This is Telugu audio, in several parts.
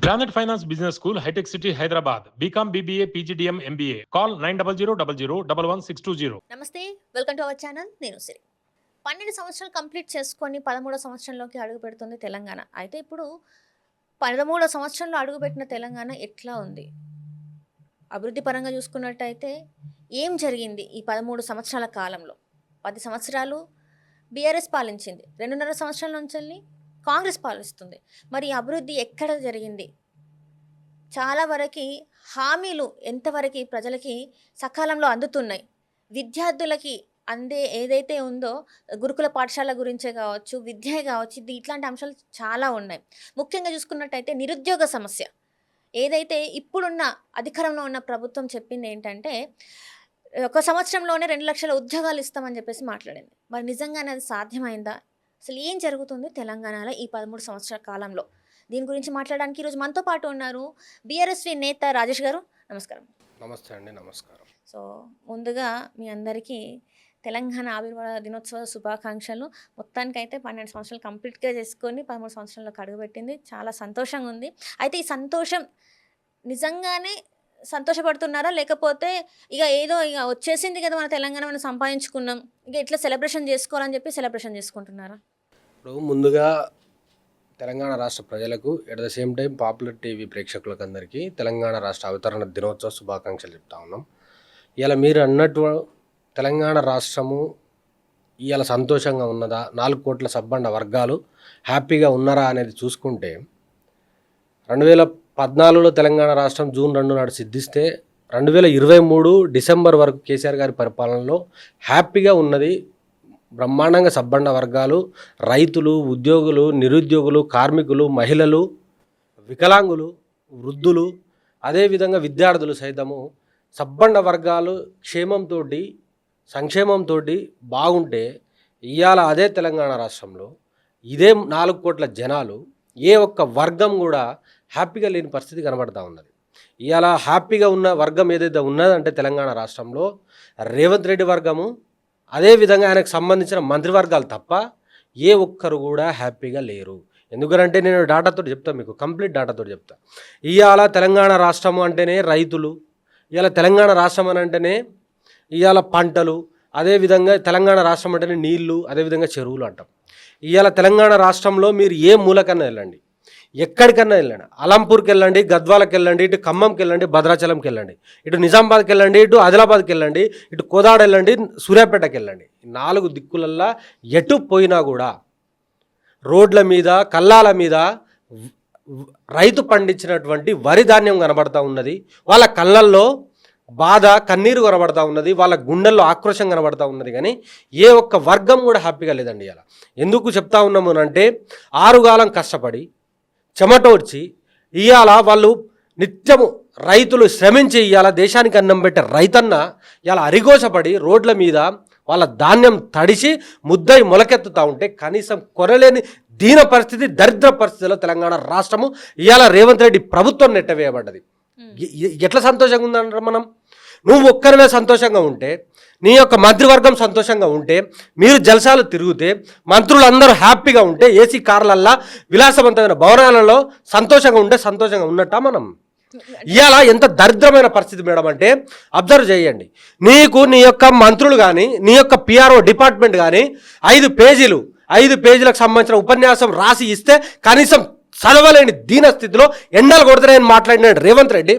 Planet Finance Business School, High-Tech City, Hyderabad. BCom, BBA, PGDM, MBA. Call 900 నమస్తే, వెల్కమ్ టు అవర్ ఛానల్. నేను సిరి. 12 సంవత్సరాలు కంప్లీట్ చేసుకొని 13వ సంవత్సరంలోకి అడుగు పెడుతుంది తెలంగాణ. అయితే ఇప్పుడు 13వ సంవత్సరంలో అడుగుపెట్టిన తెలంగాణ ఎట్లా ఉంది? అభివృద్ధి పరంగా చూసుకున్నట్టయితే ఏం జరిగింది ఈ 13 సంవత్సరాల కాలంలో? 10 సంవత్సరాలు బీఆర్ఎస్ పాలించింది, 2.5 సంవత్సరాల నుంచి కాంగ్రెస్ పాలిస్తుంది. మరి అభివృద్ధి ఎక్కడ జరిగింది? చాలా వరకు హామీలు ఎంతవరకు ప్రజలకి సకాలంలో అందుతున్నాయి? విద్యార్థులకి అందే ఏదైతే ఉందో గురుకుల పాఠశాల గురించే కావచ్చు, విద్య కావచ్చు, ఇట్లాంటి అంశాలు చాలా ఉన్నాయి. ముఖ్యంగా చూసుకున్నట్టయితే నిరుద్యోగ సమస్య ఏదైతే ఇప్పుడున్న అధికారంలో ఉన్న ప్రభుత్వం చెప్పింది ఏంటంటే 1 సంవత్సరంలోనే 2 లక్షల ఉద్యోగాలు ఇస్తామని చెప్పేసి మాట్లాడింది. మరి నిజంగానే అది సాధ్యమైందా? అసలు ఏం జరుగుతుంది తెలంగాణలో ఈ 13 సంవత్సరాల కాలంలో? దీని గురించి మాట్లాడడానికి ఈరోజు మనతో పాటు ఉన్నారు బీఆర్ఎస్వి నేత రాజేష్ గారు. నమస్కారం. నమస్తే అండి. నమస్కారం. సో ముందుగా మీ అందరికీ తెలంగాణ ఆవిర్భావ దినోత్సవ శుభాకాంక్షలు. మొత్తానికైతే 12 సంవత్సరాలు కంప్లీట్గా చేసుకొని 13 సంవత్సరాలకు అడుగుపెట్టింది. చాలా సంతోషంగా ఉంది. అయితే ఈ సంతోషం నిజంగానే సంతోషపడుతున్నారా, లేకపోతే ఇక వచ్చేసింది కదా మన తెలంగాణ మనం సంపాదించుకున్నాం, ఇక ఇట్లా సెలబ్రేషన్ చేసుకోవాలని చెప్పి సెలబ్రేషన్ చేసుకుంటున్నారా? ఇప్పుడు ముందుగా తెలంగాణ రాష్ట్ర ప్రజలకు at the same time popular TV ప్రేక్షకులకు అందరికీ తెలంగాణ రాష్ట్ర అవతరణ దినోత్సవ శుభాకాంక్షలు చెప్తా ఉన్నాం. ఇలా మీరు అన్నట్టు తెలంగాణ రాష్ట్రము ఇవాళ సంతోషంగా ఉన్నదా, 4 కోట్ల సబ్బండ వర్గాలు హ్యాపీగా ఉన్నారా అనేది చూసుకుంటే 2014లో తెలంగాణ రాష్ట్రం జూన్ 2 నాడు సిద్ధిస్తే 2023 డిసెంబర్ వరకు కేసీఆర్ గారి పరిపాలనలో హ్యాపీగా ఉన్నది. బ్రహ్మాండంగా సబ్బండ వర్గాలు, రైతులు, ఉద్యోగులు, నిరుద్యోగులు, కార్మికులు, మహిళలు, వికలాంగులు, వృద్ధులు, అదేవిధంగా విద్యార్థులు సైతము సబ్బండ వర్గాలు క్షేమంతో సంక్షేమంతో బాగుంటే ఇవాళ అదే తెలంగాణ రాష్ట్రంలో ఇదే 4 కోట్ల జనాలు ఏ ఒక్క వర్గం కూడా హ్యాపీగా లేని పరిస్థితి కనబడతా ఉన్నది. ఇవాళ హ్యాపీగా ఉన్న వర్గం ఏదైతే ఉన్నదంటే తెలంగాణ రాష్ట్రంలో రేవంత్ రెడ్డి వర్గము, అదేవిధంగా ఆయనకు సంబంధించిన మంత్రివర్గాలు తప్ప ఏ ఒక్కరు కూడా హ్యాపీగా లేరు. ఎందుకంటే నేను డాటాతో చెప్తాను, మీకు కంప్లీట్ డాటాతో చెప్తా. ఇవాళ తెలంగాణ రాష్ట్రము అంటేనే రైతులు, ఇవాళ తెలంగాణ రాష్ట్రం అని అంటేనే ఇవాళ పంటలు, అదేవిధంగా తెలంగాణ రాష్ట్రం అంటేనే నీళ్లు, అదేవిధంగా చెరువులు అంటాం. ఇవాళ తెలంగాణ రాష్ట్రంలో మీరు ఏ మూలకన్నా వెళ్ళండి, ఎక్కడికన్నా వెళ్ళండి, అలంపూర్కి వెళ్ళండి, గద్వాలకు వెళ్ళండి, ఇటు ఖమ్మంకి వెళ్ళండి, భద్రాచలంకి వెళ్ళండి, ఇటు నిజామాబాద్కి వెళ్ళండి, ఇటు ఆదిలాబాద్కి వెళ్ళండి, ఇటు కోదాడ వెళ్ళండి, సూర్యాపేటకి వెళ్ళండి. 4 దిక్కులల్లా ఎటు పోయినా కూడా రోడ్ల మీద, కల్లాల మీద రైతు పండించినటువంటి వరి ధాన్యం కనబడతా ఉన్నది. వాళ్ళ కళ్ళల్లో బాధ, కన్నీరు కనబడతా ఉన్నది, వాళ్ళ గుండెల్లో ఆక్రోశం కనబడతా ఉన్నది. కానీ ఏ ఒక్క వర్గం కూడా హ్యాపీగా లేదండి. ఇలా ఎందుకు చెప్తా ఉన్నాము అంటే 6 కాలం కష్టపడి చెమటోడ్చి ఇవాళ వాళ్ళు నిత్యము రైతులు శ్రమించి ఇవాళ దేశానికి అన్నం పెట్టే రైతన్న ఇవాళ అరిగోసపడి రోడ్ల మీద వాళ్ళ ధాన్యం తడిసి ముద్దై మొలకెత్తుతూ ఉంటే కనీసం కొరలేని దీన పరిస్థితి, దరిద్ర పరిస్థితిలో తెలంగాణ రాష్ట్రము ఇవాళ రేవంత్ రెడ్డి ప్రభుత్వం నెట్టవేయబడ్డది. ఎట్లా సంతోషంగా ఉందంటారు మనం? నువ్వు ఒక్కరివే సంతోషంగా ఉంటే, నీ యొక్క మంత్రివర్గం సంతోషంగా ఉంటే, మీరు జలసాలు తిరిగితే, మంత్రులందరూ హ్యాపీగా ఉంటే, ఏసీ కార్లల్లా విలాసవంతమైన భవనాలలో సంతోషంగా ఉంటే సంతోషంగా ఉన్నట్టా మనం? ఇవాళ ఎంత దరిద్రమైన పరిస్థితి మేడం అంటే అబ్జర్వ్ చేయండి. నీకు నీ యొక్క మంత్రులు కానీ, నీ యొక్క పిఆర్ఓ డిపార్ట్మెంట్ కానీ 5 పేజీలకు సంబంధించిన ఉపన్యాసం రాసి ఇస్తే కనీసం చదవలేని దీన స్థితిలో ఎండలు కొడుతున్నాయని మాట్లాడినాడు రేవంత్ రెడ్డి.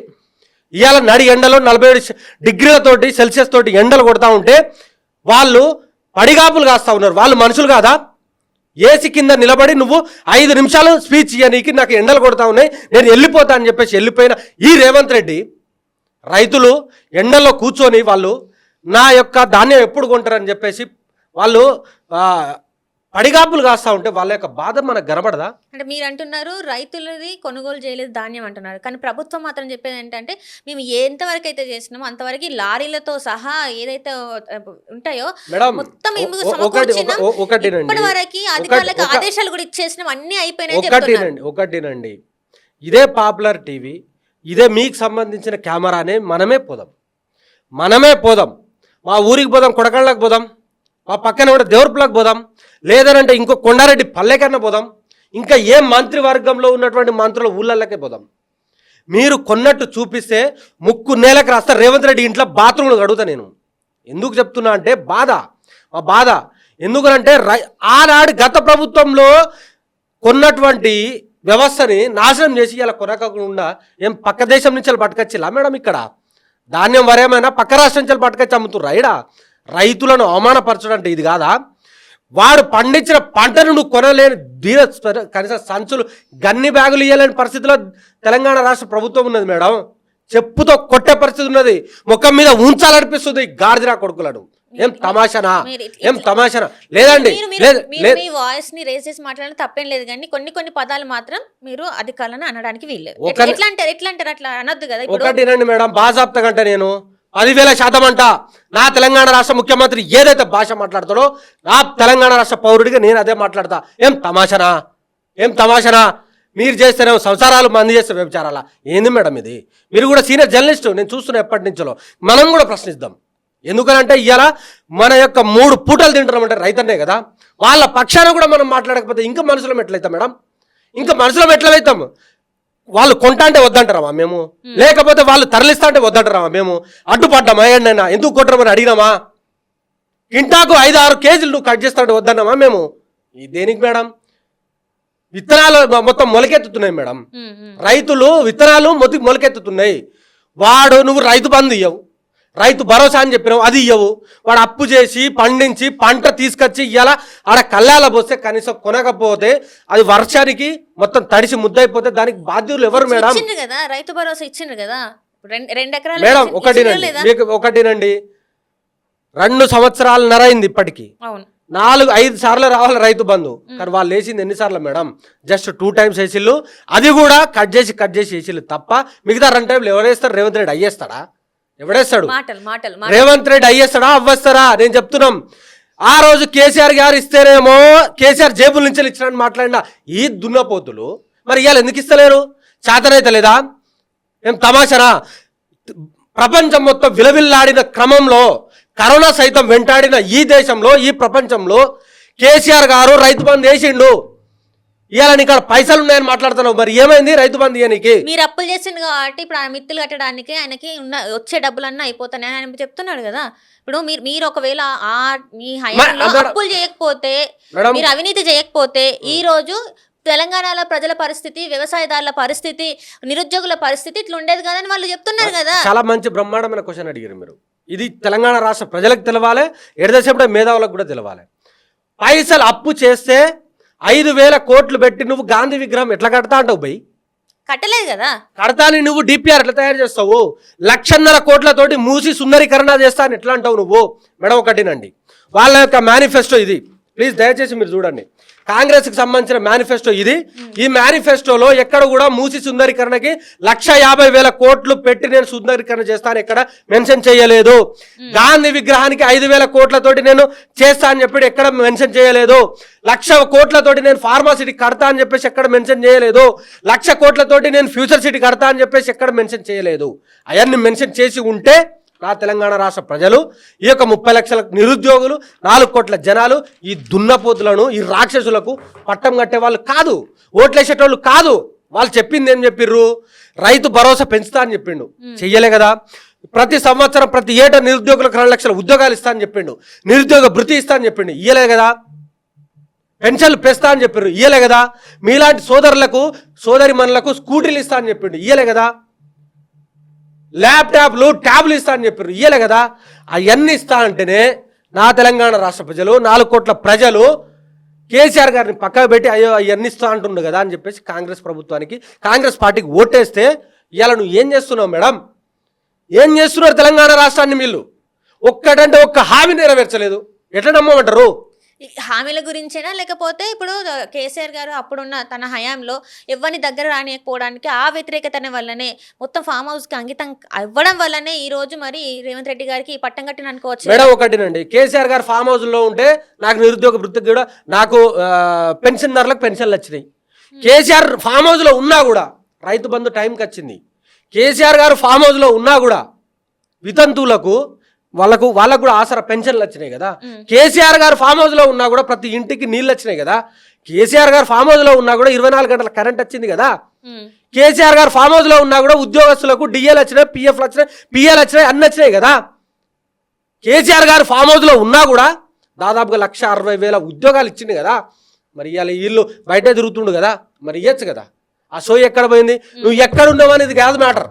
ఇవాళ నడి ఎండలో 47 డిగ్రీలతోటి సెల్సియస్ తోటి ఎండలు కొడతా ఉంటే వాళ్ళు పడిగాపులు కాస్తూ ఉన్నారు. వాళ్ళు మనుషులు కాదా? ఏసీ కింద నిలబడి నువ్వు 5 నిమిషాలు స్పీచ్ ఇవ్వనీకి నాకు ఎండలు కొడతా ఉన్నాయి, నేను వెళ్ళిపోతా అని చెప్పేసి వెళ్ళిపోయిన ఈ రేవంత్ రెడ్డి రైతులు ఎండల్లో కూర్చొని వాళ్ళు నా యొక్క ధాన్యం ఎప్పుడు కొంటారని చెప్పేసి వాళ్ళు పడిగాపులు కాస్తూ ఉంటే వాళ్ళ యొక్క బాధ మనకు కనబడదా? అంటే మీరు అంటున్నారు రైతులది కొనుగోలు చేయలేదు ధాన్యం అంటున్నారు, కానీ ప్రభుత్వం మాత్రం చెప్పేది ఏంటంటే మేము ఎంతవరకు అయితే చేసినామో అంతవరకు లారీలతో సహా ఏదైతే ఉంటాయో మొత్తం ఇప్పటి వరకు అధికారులకు ఆదేశాలు కూడా ఇచ్చేసినాం, అన్ని అయిపోయినాయి. ఒకటినండి, ఇదే పాపులర్ టీవీ, ఇదే మీకు సంబంధించిన కెమెరానే మనమే పోదాం, మా ఊరికి పోదాం, కొడకళ్ళకి పోదాం, మా పక్కన కూడా దేవరపులకు పోదాం, లేదనంటే ఇంకో కొండారెడ్డి పల్లెకన్నా పోదాం, ఇంకా ఏ మంత్రివర్గంలో ఉన్నటువంటి మంత్రుల ఊళ్ళకే పోదాం. మీరు కొన్నట్టు చూపిస్తే ముక్కు నేలకు రాస్తా రేవంత్ రెడ్డి ఇంట్లో బాత్రూమ్లు కడుగుతా నేను. ఎందుకు చెప్తున్నా అంటే మా బాధ ఎందుకనంటే ఆనాడు గత ప్రభుత్వంలో కొన్నటువంటి వ్యవస్థని నాశనం చేసి ఇలా కొనకుండా ఏం పక్క దేశం నుంచి పట్టుకొచ్చిలా మేడం? ఇక్కడ ధాన్యం వరేమైనా పక్క రాష్ట్రం నుంచి పట్టుకొచ్చి అమ్ముతుర్రా? ఈడ రైతులను అవమానపరచడం అంటే ఇది కాదా? వాడు పండించిన పంటను నువ్వు కొనలేని కనీసం సంచులు గన్ని బ్యాగులు ఇవ్వలేని పరిస్థితిలో తెలంగాణ రాష్ట్ర ప్రభుత్వం ఉన్నది మేడం. చెప్పుతో కొట్టే పరిస్థితి ఉన్నది. ముఖం మీద ఉంచాలనిపిస్తుంది గాడిదరా కొడుకులను. ఏం తమాషనా లేదండి. మీ వాయిస్ ని రేస్ చేసి మాట్లాడడం తప్పేం లేదు, కానీ కొన్ని పదాలు మాత్రం మీరు అధికారులను అనడానికి వీల్లేదు. ఎట్లా అంటారు అట్లా అనొద్దు కదా. ఒకటినండి మేడం, బాజాప్తా కంటే నేను 10,000% అంట నా తెలంగాణ రాష్ట్ర ముఖ్యమంత్రి ఏదైతే భాష మాట్లాడతాడో నా తెలంగాణ రాష్ట్ర పౌరుడిగా నేను అదే మాట్లాడతా. ఏం తమాషనా మీరు చేస్తేనే సంసారాలు మంది చేస్తే వ్యభిచారాలా? ఏంది మేడం ఇది? మీరు కూడా సీనియర్ జర్నలిస్ట్, నేను చూస్తున్నా ఎప్పటి నుంచో. మనం కూడా ప్రశ్నిద్దాం. ఎందుకనంటే ఇవాళ మన యొక్క 3 పూటలు తింటున్నామంటే రైతన్నే కదా. వాళ్ళ పక్షాన కూడా మనం మాట్లాడకపోతే ఇంకా మనుషులం ఎట్లయితాం మేడం? ఇంకా మనుషులం ఎట్లయితాం? వాళ్ళు కొంటా అంటే వద్దంటారా మేము? లేకపోతే వాళ్ళు తరలిస్తా అంటే వద్దంటారా మేము? అడ్డుపడ్డామా? ఏంటైనా ఎందుకు కొట్టరమని అడిగినామా? కింటాకు 5-6 కేజీలు నువ్వు కట్ చేస్తా అంటే వద్దన్నామా మేము? ఈ దేనికి మేడం? విత్తనాలు మొత్తం మొలకెత్తుతున్నాయి మేడం. రైతులు విత్తనాలు మొలకెత్తుతున్నాయి. నువ్వు రైతు బంధు ఇవ్వవు, రైతు భరోసా అని చెప్పినావు, అది ఇవ్వవు. వాడు అప్పు చేసి పండించి పంట తీసుకొచ్చి ఇవాళ ఆడ కళ్ళాల పోస్తే కనీసం కొనకపోతే అది వర్షానికి మొత్తం తడిసి ముద్దయిపోతే దానికి బాధ్యులు ఎవరు మేడం? కదా రైతు భరోసా ఇచ్చిండ్రు కదా 2 ఎకరాలు మేడం. ఒకటినండి 2 సంవత్సరాలన్నర అయింది ఇప్పటికి. 4-5 సార్లు రావాలి రైతు బంధు, కానీ వాళ్ళు వేసింది ఎన్నిసార్లు మేడం? Just 2 times వేసిళ్ళు. అది కూడా కట్ చేసి వేసిళ్ళు తప్ప మిగతా 2 times ఎవరేస్తారు? రేవంత్ రెడ్డి అయ్యేస్తాడా? ఎవడేస్తాడు? రేవంత్ రెడ్డి అయ్యేస్తాడా? అవ్వస్తారా? నేను చెప్తున్నాం. ఆ రోజు కేసీఆర్ గారు ఇస్తేనేమో కేసీఆర్ జేబుల నుంచి ఇచ్చినట్టు మాట్లాడిన ఈ దున్నపోతులు మరి ఇవాళ ఎందుకు ఇస్తలేరు? చేతనైతే లేదా? ఏం తమాషనా? ప్రపంచం మొత్తం విలవిల్లాడిన క్రమంలో కరోనా సైతం వెంటాడిన ఈ దేశంలో ఈ ప్రపంచంలో కేసీఆర్ గారు రైతు బంధు వేసిండు. ఇవాళ నీకు పైసలు ఉన్నాయని మాట్లాడుతున్నావు, మరి ఏమైంది రైతు బంధు ఇవ్వడానికి? మీరు అప్పులు చేసిండు కాబట్టి ఇప్పుడు ఆ మిత్తులు కట్టడానికి ఆయనకి వచ్చే డబ్బులన్నీ అయిపోతాయి ఆయన చెప్తున్నాడు కదా. ఇప్పుడు మీరు ఒకవేళ మీ హయాంలో అప్పులు చేయకపోతే, మీరు అవినీతి చేయకపోతే ఈ రోజు తెలంగాణలో ప్రజల పరిస్థితి, వ్యవసాయదారుల పరిస్థితి, నిరుద్యోగుల పరిస్థితి ఇట్లా ఉండేది కదా అని వాళ్ళు చెప్తున్నారు కదా. చాలా మంచి బ్రహ్మాండమైన క్వశ్చన్ అడిగారు మీరు. ఇది తెలంగాణ రాష్ట్ర ప్రజలకు తెలవాలి, ఎడదసేపటి మేధావులకు కూడా తెలవాలి. పైసలు అప్పు చేస్తే 5,000 కోట్లు పెట్టి నువ్వు గాంధీ విగ్రహం ఎట్లా కడతా అంటావు బై? కట్టలేదు కదా. కడతాని నువ్వు డిపిఆర్ ఎట్లా తయారు చేస్తావు? 1,50,000 కోట్లతోటి మూసి సుందరీకరణ చేస్తా అని ఎట్లా అంటావు నువ్వు? మేడం ఒకటినండి, వాళ్ళ యొక్క మేనిఫెస్టో ఇది. ప్లీజ్ దయచేసి మీరు చూడండి. కాంగ్రెస్కి సంబంధించిన మేనిఫెస్టో ఇది. ఈ మేనిఫెస్టోలో ఎక్కడ కూడా మూసి సుందరీకరణకి 150,000 కోట్లు పెట్టి నేను సుందరీకరణ చేస్తాను ఎక్కడ మెన్షన్ చేయలేదు. గాంధీ విగ్రహానికి 5,000 కోట్లతోటి నేను చేస్తా అని చెప్పి ఎక్కడ మెన్షన్ చేయలేదు. 1,00,000 కోట్లతోటి నేను ఫార్మాసిటీ కడతా అని చెప్పేసి ఎక్కడ మెన్షన్ చేయలేదు. 1,00,000 కోట్లతోటి నేను ఫ్యూచర్ సిటీ కడతా అని చెప్పేసి ఎక్కడ మెన్షన్ చేయలేదు. అవన్నీ మెన్షన్ చేసి ఉంటే నా తెలంగాణ రాష్ట్ర ప్రజలు, ఈ యొక్క 30 లక్షల నిరుద్యోగులు, 4 కోట్ల జనాలు ఈ దున్నపోతులను, ఈ రాక్షసులకు పట్టం కట్టే వాళ్ళు కాదు, ఓట్లేసేటోళ్ళు కాదు. వాళ్ళు చెప్పింది ఏం చెప్పిర్రు? రైతు భరోసా పెంచుతా అని చెప్పిండు, చెయ్యలే కదా. ప్రతి సంవత్సరం ప్రతి ఏటా నిరుద్యోగులకు 2 లక్షల ఉద్యోగాలు ఇస్తా అని చెప్పిండు, నిరుద్యోగ భృతి ఇస్తా అని చెప్పిండు, ఇయ్యలే కదా. పెన్షన్లు పెంచుతా అని చెప్పారు, ఇయ్యలే కదా. మీలాంటి సోదరులకు సోదరిమణులకు స్కూటీలు ఇస్తా అని చెప్పిండు, ఇయ్యలే కదా. ల్యాప్టాప్లు ట్యాబ్లు ఇస్తా అని చెప్పారు, ఇయ్యలే కదా. అవన్నీ ఇస్తా అంటేనే నా తెలంగాణ రాష్ట్ర ప్రజలు, 4 కోట్ల ప్రజలు కేసీఆర్ గారిని పక్కకు పెట్టి అయ్యో అవన్నీ ఇస్తా అంటుండు కదా అని చెప్పేసి కాంగ్రెస్ ప్రభుత్వానికి, కాంగ్రెస్ పార్టీకి ఓటేస్తే ఇవాళ నువ్వు ఏం చేస్తున్నావు మేడం? ఏం చేస్తున్నారు తెలంగాణ రాష్ట్రాన్ని? వీళ్ళు ఒక్కటంటే ఒక్క హామీ నెరవేర్చలేదు. ఎట్లా నమ్మమంటారు? హామీల గురించేనా, లేకపోతే ఇప్పుడు కేసీఆర్ గారు అప్పుడున్న తన హయాంలో ఎవరిని దగ్గర రానియకపోవడానికి ఆ వ్యతిరేకత వల్లనే మొత్తం ఫామ్ హౌస్కి అంకితం ఇవ్వడం వల్లనే ఈ రోజు మరి రేవంత్ రెడ్డి గారికి పట్టం కట్టిన అనుకోవచ్చు మేడం. ఒకటినండి, కేసీఆర్ గారు ఫామ్ హౌస్లో ఉంటే నాకు నిరుద్యోగ వృత్తికి కూడా, నాకు పెన్షన్దారులకు పెన్షన్లు వచ్చినాయి. కేసీఆర్ ఫామ్ హౌస్లో ఉన్నా కూడా రైతు బంధు టైంకి వచ్చింది. కేసీఆర్ గారు ఫామ్ హౌస్లో ఉన్నా కూడా వితంతువులకు వాళ్ళకు కూడా ఆసరా పెన్షన్లు వచ్చినాయి కదా. కేసీఆర్ గారు ఫామ్ హౌస్లో ఉన్నా కూడా ప్రతి ఇంటికి నీళ్ళు వచ్చినాయి కదా. కేసీఆర్ గారు ఫామ్ హౌస్లో ఉన్నా కూడా 24 గంటల కరెంట్ వచ్చింది కదా. కేసీఆర్ గారు ఫామ్ హౌస్లో ఉన్నా కూడా ఉద్యోగస్తులకు డిఎల్ వచ్చినాయి, పిఎఫ్లు వచ్చినాయి, పిఎల్ వచ్చినాయి, అన్ని వచ్చినాయి కదా. కేసీఆర్ గారు ఫామ్ హౌస్లో ఉన్నా కూడా దాదాపుగా 1,60,000 ఉద్యోగాలు ఇచ్చింది కదా. మరి ఇవాళ వీళ్ళు బయటే తిరుగుతుండు కదా, మరి ఇవ్వచ్చు కదా. ఆ షో ఎక్కడ పోయింది? నువ్వు ఎక్కడ ఉన్నావు అనేది కాదు మ్యాటర్,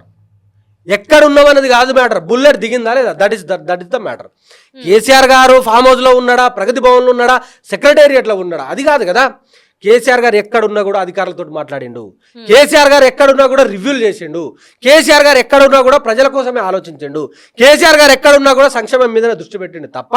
ఎక్కడ ఉన్నావు అనేది కాదు మ్యాటర్, బుల్లెట్ దిగిందా లేదా, that is the matter. KCR గారు ఫామ్ హౌస్లో ఉన్నాడా, ప్రగతి భవన్లో ఉన్నాడా, సెక్రటేరియట్లో ఉన్నాడా, అది కాదు కదా. కేసీఆర్ గారు ఎక్కడున్నా కూడా అధికారులతో మాట్లాడిండు. కేసీఆర్ గారు ఎక్కడున్నా కూడా రివ్యూలు చేసిండు. కేసీఆర్ గారు ఎక్కడున్నా కూడా ప్రజల కోసమే ఆలోచించిండు. కేసీఆర్ గారు ఎక్కడున్నా కూడా సంక్షేమం మీదనే దృష్టి పెట్టిండు తప్ప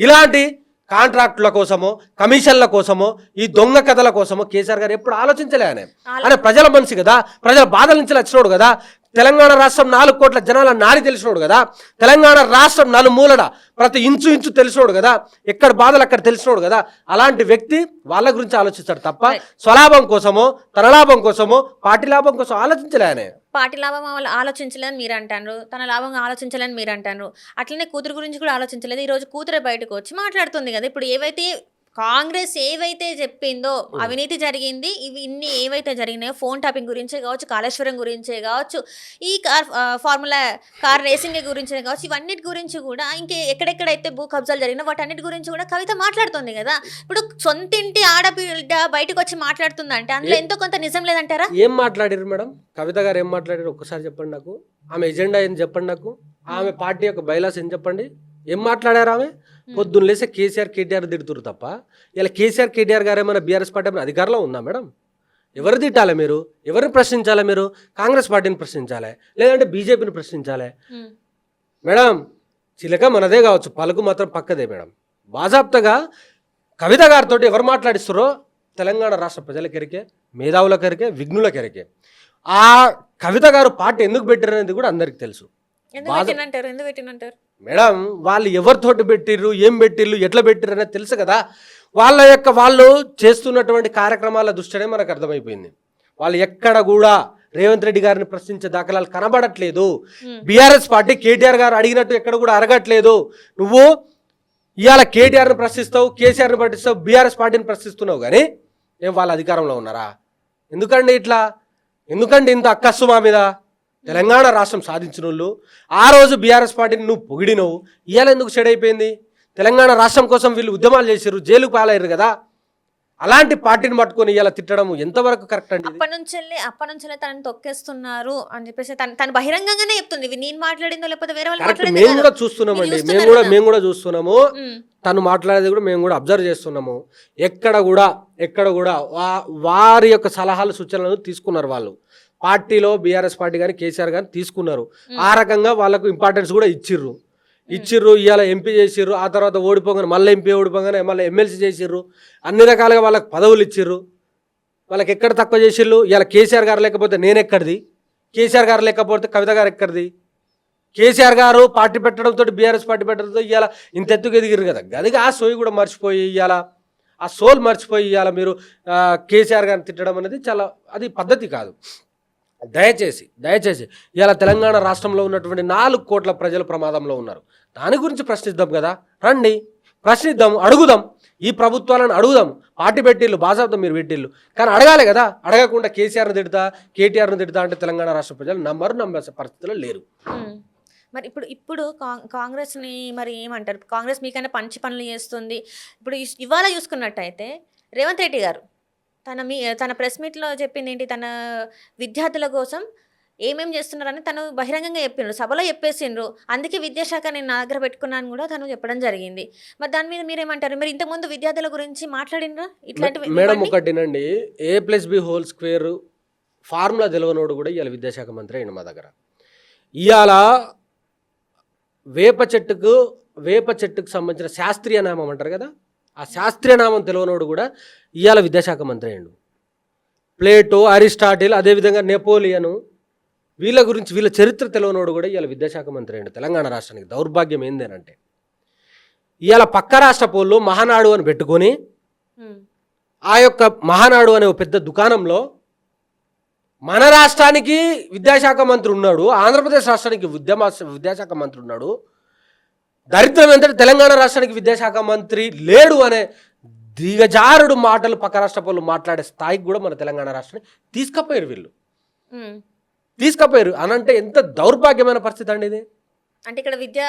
ఇలాంటి కాంట్రాక్టుల కోసమో, కమిషన్ల కోసమో, ఈ దొంగ కథల కోసమో కేసీఆర్ గారు ఎప్పుడు ఆలోచించలే. ఆయన ప్రజల మనిషి కదా, ప్రజల బాధల నుంచి వచ్చినోడు కదా. తెలంగాణ రాష్ట్రం 4 కోట్ల జనాల నాడి తెలిసినోడు కదా. తెలంగాణ రాష్ట్రం నలుమూలడ ప్రతి ఇంచు తెలిసినోడు కదా. ఎక్కడ బాధలు అక్కడ తెలిసినోడు కదా. అలాంటి వ్యక్తి వాళ్ళ గురించి ఆలోచిస్తాడు తప్ప స్వలాభం కోసమో, తన లాభం కోసమో, పార్టీ లాభం కోసం ఆలోచించలే. ఆయన పార్టీ లాభం ఆలోచించలేని మీరు అంటారు, తన లాభం ఆలోచించలేని మీరు అంటారు. అట్లనే కూతురు గురించి కూడా ఆలోచించలేదు. ఈరోజు కూతురే బయటకు వచ్చి మాట్లాడుతుంది కదా. ఇప్పుడు ఏవైతే కాంగ్రెస్ ఏవైతే చెప్పిందో అవినీతి జరిగింది, ఇవి ఇన్ని ఏవైతే జరిగినాయో, ఫోన్ టాపింగ్ గురించే కావచ్చు, కాళేశ్వరం గురించే కావచ్చు, ఈ ఫార్ములా కార్ రేసింగ్ గురించే కావచ్చు, ఇవన్నిటి గురించి కూడా ఎక్కడెక్కడైతే భూ కబ్జాలు జరిగినా వాటన్నిటి గురించి కూడా కవిత మాట్లాడుతుంది కదా. ఇప్పుడు సొంతింటి ఆడబిడ్డ బయటకు వచ్చి మాట్లాడుతుందంటే అందులో ఎంతో కొంత నిజం లేదంటారా? ఏం మాట్లాడారు మేడం? కవిత గారు ఏం మాట్లాడారు ఒక్కసారి చెప్పండి నాకు. ఆమె ఎజెండా ఏం చెప్పండి నాకు. ఆమె పార్టీ యొక్క బైలాస్ ఏం చెప్పండి. ఏం మాట్లాడారు ఆమె? పొద్దున్న లేసే కేసీఆర్ కేటీఆర్ తిడుతురు తప్ప ఇలా కేసీఆర్ కేటీఆర్ గారు ఏమైనా బీఆర్ఎస్ పార్టీ ఏమైనా అధికారంలో ఉందా మేడం? ఎవరు తిట్టాలి మీరు? ఎవరిని ప్రశ్నించాలి మీరు? కాంగ్రెస్ పార్టీని ప్రశ్నించాలి, లేదంటే బీజేపీని ప్రశ్నించాలి మేడం. చిలక మనదే కావచ్చు, పలుకు మాత్రం పక్కదే మేడం. బాజాప్తగా కవిత గారితో ఎవరు మాట్లాడిస్తారో తెలంగాణ రాష్ట్ర ప్రజలకెరికే, మేధావులకెరికే, విఘ్నులకెరికే. ఆ కవిత గారు పార్టీ ఎందుకు పెట్టారనేది కూడా అందరికి తెలుసు. మేడం వాళ్ళు ఎవరితోటి పెట్టిర్రు, ఏం పెట్టిర్రు, ఎట్లా పెట్టిర్రు అనేది తెలుసు కదా. వాళ్ళు చేస్తున్నటువంటి కార్యక్రమాల దృష్టినే మనకు అర్థమైపోయింది. వాళ్ళు ఎక్కడ కూడా రేవంత్ రెడ్డి గారిని ప్రశ్నించే దాఖలాలు కనబడట్లేదు. బీఆర్ఎస్ పార్టీ కేటీఆర్ గారు అడిగినట్టు ఎక్కడ కూడా అరగట్లేదు. నువ్వు ఇవాళ కేటీఆర్ని ప్రశ్నిస్తావు, కేసీఆర్ని పట్టిస్తావు, బీఆర్ఎస్ పార్టీని ప్రశ్నిస్తున్నావు, కానీ ఏం వాళ్ళ అధికారంలో ఉన్నారా? ఎందుకండి ఇట్లా? ఎందుకండి ఇంత అక్కస్సు మా మీద? తెలంగాణ రాష్ట్రం సాధించిన వాళ్ళు ఆ రోజు బీఆర్ఎస్ పార్టీని నువ్వు పొగిడినవు, ఇవాళ ఎందుకు చెడు అయిపోయింది? తెలంగాణ రాష్ట్రం కోసం వీళ్ళు ఉద్యమాలు చేశారు, జైలుకు పాలయ్యారు కదా. అలాంటి పార్టీని పట్టుకొని ఇలా తిట్టడం ఎంతవరకు కరెక్ట్ అండి? అప్పటి నుంచి తనని తొక్కేస్తున్నారు అని చెప్పేసి తను బహిరంగంగానే చెప్తుంది. నేను మాట్లాడిందో లేకపోతే వేరే వాళ్ళు కరెక్ట్, మేము కూడా చూస్తున్నామండి, మేము కూడా చూస్తున్నాము. తను మాట్లాడేది కూడా మేము కూడా అబ్జర్వ్ చేస్తున్నాము. ఎక్కడ కూడా వారి యొక్క సలహాలు సూచనలను తీసుకున్నారు వాళ్ళు. పార్టీలో బీఆర్ఎస్ పార్టీ కానీ కేసీఆర్ కానీ తీసుకున్నారు. ఆ రకంగా వాళ్ళకు ఇంపార్టెన్స్ కూడా ఇచ్చిర్రు. ఇవాళ ఎంపీ చేసిర్రు, ఆ తర్వాత ఓడిపోగానే మళ్ళీ ఎంపీ ఓడిపోగానే మళ్ళీ ఎమ్మెల్సీ చేసిర్రు. అన్ని రకాలుగా వాళ్ళకి పదవులు ఇచ్చిర్రు. వాళ్ళకి ఎక్కడ తక్కువ చేసిర్రు? ఇవాళ కేసీఆర్ గారు లేకపోతే నేను ఎక్కడిది, కేసీఆర్ గారు లేకపోతే కవిత గారు ఎక్కడిది? కేసీఆర్ గారు పార్టీ పెట్టడంతో బీఆర్ఎస్ పార్టీ పెట్టడంతో ఇవాళ ఇంత ఎత్తుకు ఎదిగిరు కదా. గదిగా ఆ సోయి కూడా మర్చిపోయి ఇవాళ ఆ సోల్ మర్చిపోయి ఇవాళ మీరు కేసీఆర్ గారిని తిట్టడం అనేది చాలా అది పద్ధతి కాదు. దయచేసి ఇవాళ తెలంగాణ రాష్ట్రంలో ఉన్నటువంటి 4 కోట్ల ప్రజలు ప్రమాదంలో ఉన్నారు. దాని గురించి ప్రశ్నిద్దాం కదా. రండి ప్రశ్నిద్దాం, అడుగుదాం, ఈ ప్రభుత్వాలను అడుగుదాం. పార్టీ పెట్టిళ్ళు, బాజాబ్దం మీరు పెట్టిళ్ళు, కానీ అడగాలి కదా. అడగకుండా కేసీఆర్ని తిడతా, కేటీఆర్ని తిడతా అంటే తెలంగాణ రాష్ట్ర ప్రజలు నమ్మే పరిస్థితిలో లేరు. మరి ఇప్పుడు కాంగ్రెస్ని మరి ఏమంటారు? కాంగ్రెస్ మీకైనా పంచి పనులు చేస్తుంది. ఇప్పుడు ఇవాళ చూసుకున్నట్టయితే రేవంత్ రెడ్డి గారు తన ప్రెస్ మీట్లో చెప్పింది ఏంటి? తన విద్యార్థుల కోసం ఏమేమి చేస్తున్నారని తను బహిరంగంగా చెప్పిండ్రు, సభలో చెప్పేసిండ్రు. అందుకే విద్యాశాఖ నేను నా దగ్గర పెట్టుకున్నాను కూడా తను చెప్పడం జరిగింది. మరి దాని మీద మీరేమంటారు? మరి ఇంతకుముందు విద్యార్థుల గురించి మాట్లాడినరా? ఇట్లాంటివి మేడం ఒకటినండి, A+B² ఫార్ములా తెలియనోడు కూడా ఇవాళ విద్యాశాఖ మంత్రి అయిన మా దగ్గర. ఇవాళ వేప చెట్టుకు సంబంధించిన శాస్త్రీయ నామం అంటారు కదా, ఆ శాస్త్రీయ నామం తెలియనోడు కూడా ఇవాళ విద్యాశాఖ మంత్రి అయ్యిండు. ప్లేటో, అరిస్టాటిల్, అదేవిధంగా నెపోలియను, వీళ్ళ చరిత్ర తెలియనోడు కూడా ఇవాళ విద్యాశాఖ మంత్రి అయ్యిండు. తెలంగాణ రాష్ట్రానికి దౌర్భాగ్యం ఏందేనంటే ఇవాళ పక్క రాష్ట్ర పోళ్ళు మహానాడు అని పెట్టుకొని ఆ యొక్క మహానాడు అనే ఒక పెద్ద దుకాణంలో మన రాష్ట్రానికి విద్యాశాఖ మంత్రి ఉన్నాడు, ఆంధ్రప్రదేశ్ రాష్ట్రానికి విద్యాశాఖ మంత్రి ఉన్నాడు. దరిద్రం ఏంటంటే తెలంగాణ రాష్ట్రానికి విద్యాశాఖ మంత్రి లేడు అనే దిగజారుడు మాటలు పక్క రాష్ట్ర వాళ్ళు మాట్లాడే స్థాయికి కూడా మన తెలంగాణ రాష్ట్రాన్ని తీసుకపోయారు వీళ్ళు. తీసుకపోయారు అనంటే ఎంత దౌర్భాగ్యమైన పరిస్థితి అండి ఇది. అంటే ఇక్కడ విద్య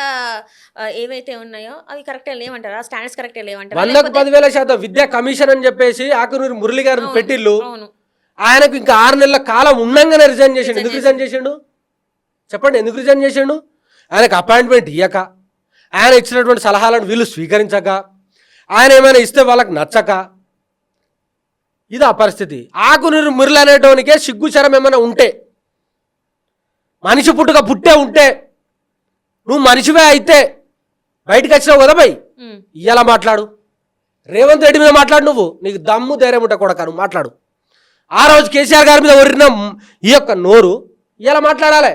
ఏవైతే ఉన్నాయో అవి కరెక్టే లేవంటారా? స్టాండర్డ్స్ కరెక్టే లేవంటారా? 110,000% విద్యా కమిషన్ అని చెప్పేసి ఆకునూరి మురళి గారిని పెట్టిల్లు. అవును. ఆయనకు ఇంకా 6 నెలల కాలం ఉండంగానే రిజైన్ చేసిండు. ఎందుకు రిజైన్ చేసిండు చెప్పండి? ఎందుకు రిజైన్ చేసిండు? ఆయనకు అపాయింట్మెంట్ ఇయ్యక, ఆయన ఇచ్చినటువంటి సలహాలను వీళ్ళు స్వీకరించక, ఆయన ఏమైనా ఇస్తే వాళ్ళకి నచ్చక, ఇది ఆ పరిస్థితి. ఆకునూరి మురళి అనేటోనికే సిగ్గుచరం ఏమైనా ఉంటే, మనిషి పుట్టుక పుట్టే ఉంటే, నువ్వు మనిషివే అయితే బయటకు వచ్చినావు కదా భయ్, ఇలా మాట్లాడు. రేవంత్ రెడ్డి మీద మాట్లాడు. నువ్వు నీకు దమ్ము ధైర్యం ఉంటే కొడక నువ్వు మాట్లాడు. ఆ రోజు కేసీఆర్ గారి మీద ఒరిన ఈ యొక్క నోరు ఇలా మాట్లాడాలి.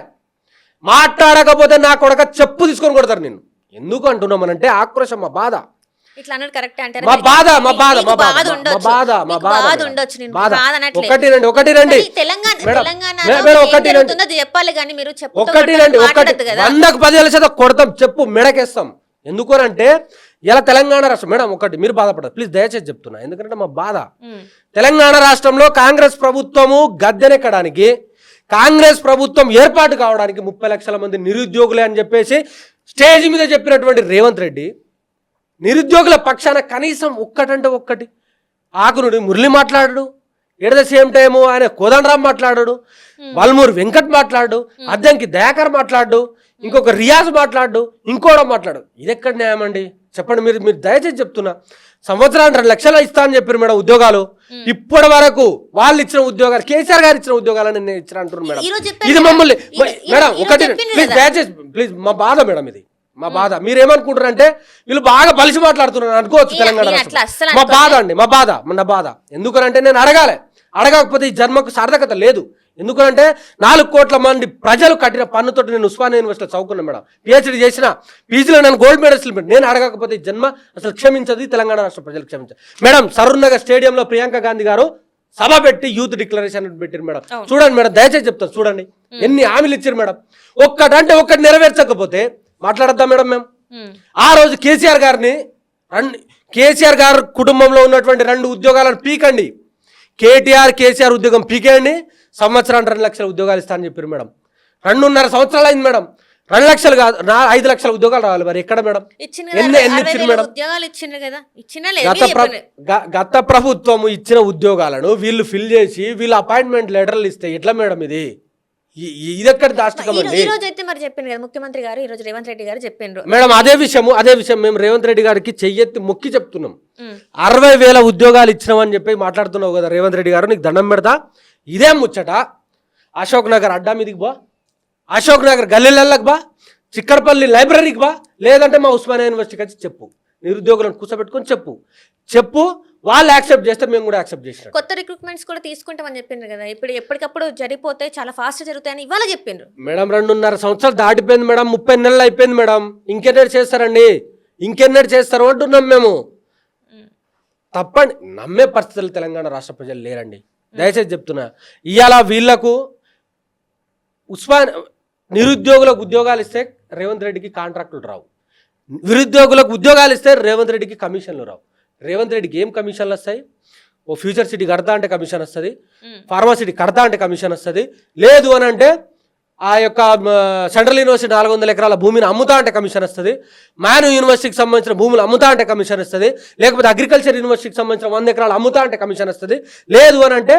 మాట్లాడకపోతే నా కొడక చెప్పు తీసుకొని కొడతారు నిన్ను. ఎందుకు అంటున్నామనంటే ఆక్రోశం, మా బాధ. ఇట్లా అన్నది కరెక్ట్ అంటారా? మా బాధ మా బాధ మా బాధ ఉండొచ్చు. మా బాధ మా బాధ ఉండొచ్చు. నేను బాధ. బాధ అనట్లేదు. ఒకటి రండి తెలంగాణలో చెప్పాలి కానీ మీరు ఒకటి రండి 100కు 10,000% కొడతాం, చెప్పు మెడకేస్తాం. ఎందుకనంటే ఇలా తెలంగాణ రాష్ట్రం మేడం ఒకటి మీరు బాధపడదు ప్లీజ్, దయచేసి చెప్తున్నా. ఎందుకంటే మా బాధ, తెలంగాణ రాష్ట్రంలో కాంగ్రెస్ ప్రభుత్వము గద్దెనెక్కడానికి, కాంగ్రెస్ ప్రభుత్వం ఏర్పాటు కావడానికి 30 లక్షల మంది నిరుద్యోగులే అని చెప్పేసి స్టేజ్ మీద చెప్పినటువంటి రేవంత్ రెడ్డి నిరుద్యోగుల పక్షాన కనీసం ఒక్కటంటే ఒక్కటి ఆకునుడి మురళి మాట్లాడు, ఎట్ ద సేమ్ టైము ఆయన కోదండరామ్ మాట్లాడాడు, వల్మూరు వెంకట్ మాట్లాడు, అద్దంకి దయాకర్ మాట్లాడు, ఇంకొక రియాజ్ మాట్లాడు, ఇంకోడం మాట్లాడు. ఇది ఎక్కడ న్యాయం అండి చెప్పండి? మీరు దయచేసి చెప్తున్నా. సంవత్సరానికి 2 లక్షలు ఇస్తా అని చెప్పారు మేడం ఉద్యోగాలు. ఇప్పటి వరకు వాళ్ళు ఇచ్చిన ఉద్యోగాలు, కేసీఆర్ గారు ఇచ్చిన ఉద్యోగాలని నేను ఇచ్చిన అంటున్నాను మేడం. ఇది మమ్మల్ని మేడం ఒకటి ప్లీజ్ దయచేసి ప్లీజ్, మా బాధ మేడం ఇది, మా బాధ. మీరేమనుకుంటారంటే వీళ్ళు బాగా బలిసి మాట్లాడుతున్నారు అనుకోవచ్చు తెలంగాణ రాష్ట్రం. మా బాధ అండి, మా బాధ, నా బాధ. ఎందుకనంటే నేను అడగకపోతే ఈ జన్మకు సార్థకత లేదు. ఎందుకంటే 4 కోట్ల మంది ప్రజలు కట్టిన పన్నుతోటి నేను ఉస్మానియా యూనివర్సిటీలో చదువుకున్నాను మేడం, పిహెచ్డీ చేసిన, పీజీలో నేను గోల్డ్ మెడల్స్ నేను అడగకపోతే ఈ జన్మ అసలు క్షమించదు, తెలంగాణ రాష్ట్ర ప్రజలు క్షమించదు మేడం. సరూర్ నగర్ స్టేడియంలో ప్రియాంక గాంధీ గారు సభ పెట్టి యూత్ డిక్లరేషన్ పెట్టారు మేడం. చూడండి మేడం, దయచేసి చెప్తాను చూడండి ఎన్ని హామీలు ఇచ్చారు మేడం. ఒక్కటంటే ఒక్కటి నెరవేర్చకపోతే మాట్లాడద్దాం మేడం మేము. ఆ రోజు కేసీఆర్ గారు కుటుంబంలో ఉన్నటువంటి 2 ఉద్యోగాలను పీకండి, కేసీఆర్ ఉద్యోగం పీకేయండి, సంవత్సరానికి 2 లక్షల ఉద్యోగాలు ఇస్తా అని చెప్పారు మేడం. 2.5 సంవత్సరాలు అయింది మేడం, 2 లక్షలు కాదు 5 లక్షల ఉద్యోగాలు రావాలి. మరి ఎక్కడ మేడం? ఎన్ని ఇచ్చింది మేడం? గత ప్రభుత్వము ఇచ్చిన ఉద్యోగాలను వీళ్ళు ఫిల్ చేసి వీళ్ళు అపాయింట్మెంట్ లెటర్లు ఇస్తే ఎట్లా మేడం? ఇది ఎక్కడ దాష్టికం అండి? ఈ రోజు అయితే మరి చెప్పింది కదా ముఖ్యమంత్రి గారు, ఈ రోజు రేవంత్ రెడ్డి గారు చెప్పిండ్రు మేడం. అదే విషయం మేము రేవంత్ రెడ్డి గారికి చెయ్యెత్తి మొక్కి చెప్తున్నాం. 60,000 ఉద్యోగాలు ఇచ్చినామని చెప్పి మాట్లాడుతున్నావు కదా రేవంత్ రెడ్డి గారు, నీకు దండం పెడతా. ఇదే ముచ్చట అశోక్ నగర్ అడ్డా మీదికి బా, అశోక్ నగర్ గల్లీలకి బా, చిక్కడపల్లి లైబ్రరీకి బా, లేదంటే మా ఉస్మానియా యూనివర్సిటీకి వచ్చి చెప్పు, నిరుద్యోగులను కూర్చోబెట్టుకొని చెప్పు. వాళ్ళు యాక్సెప్ట్ చేస్తే మేము కూడా యాక్సెప్ట్ చేసినాం. కొత్త రిక్రూట్మెంట్స్ కూడా తీసుకుంటామని చెప్పిండ్రు కదా, ఇప్పుడు ఎప్పటికప్పుడు జరిగిపోతే చాలా ఫాస్ట్ జరుగుతాయని ఇవాళ చెప్పిండ్రు మేడం. 2.5 సంవత్సరాలు దాటిపోయింది మేడం, 30 నెలలు అయిపోయింది మేడం. ఇంకెన్నటి చేస్తారండి? ఇంకెన్నటి చేస్తారు అంటున్నాం మేము. తప్పండి, నమ్మే పరిస్థితులు తెలంగాణ రాష్ట్ర ప్రజలు లేరండి, దయచేసి చెప్తున్నా. ఇవాళ వీళ్లకు నిరుద్యోగులకు ఉద్యోగాలు ఇస్తే రేవంత్ రెడ్డికి కాంట్రాక్టులు రావు, నిరుద్యోగులకు ఉద్యోగాలు ఇస్తే రేవంత్ రెడ్డికి కమిషన్లు రావు. రేవంత్ రెడ్డికి ఏం కమిషన్లు వస్తాయి? ఓ ఫ్యూచర్ సిటీ కడతా అంటే కమిషన్ వస్తుంది, ఫార్మాసిటీ కడతా అంటే కమిషన్ వస్తుంది, లేదు అని అంటే ఆ యొక్క సెంట్రల్ యూనివర్సిటీ 400 ఎకరాల భూమిని అమ్ముతా అంటే కమిషన్ వస్తుంది, మాను యూనివర్సిటీకి సంబంధించిన భూములు అమ్ముతా అంటే కమిషన్ వస్తుంది, లేకపోతే అగ్రికల్చర్ యూనివర్సిటీకి సంబంధించిన 100 ఎకరాలు అమ్ముతా అంటే కమిషన్ వస్తుంది, లేదు అని అంటే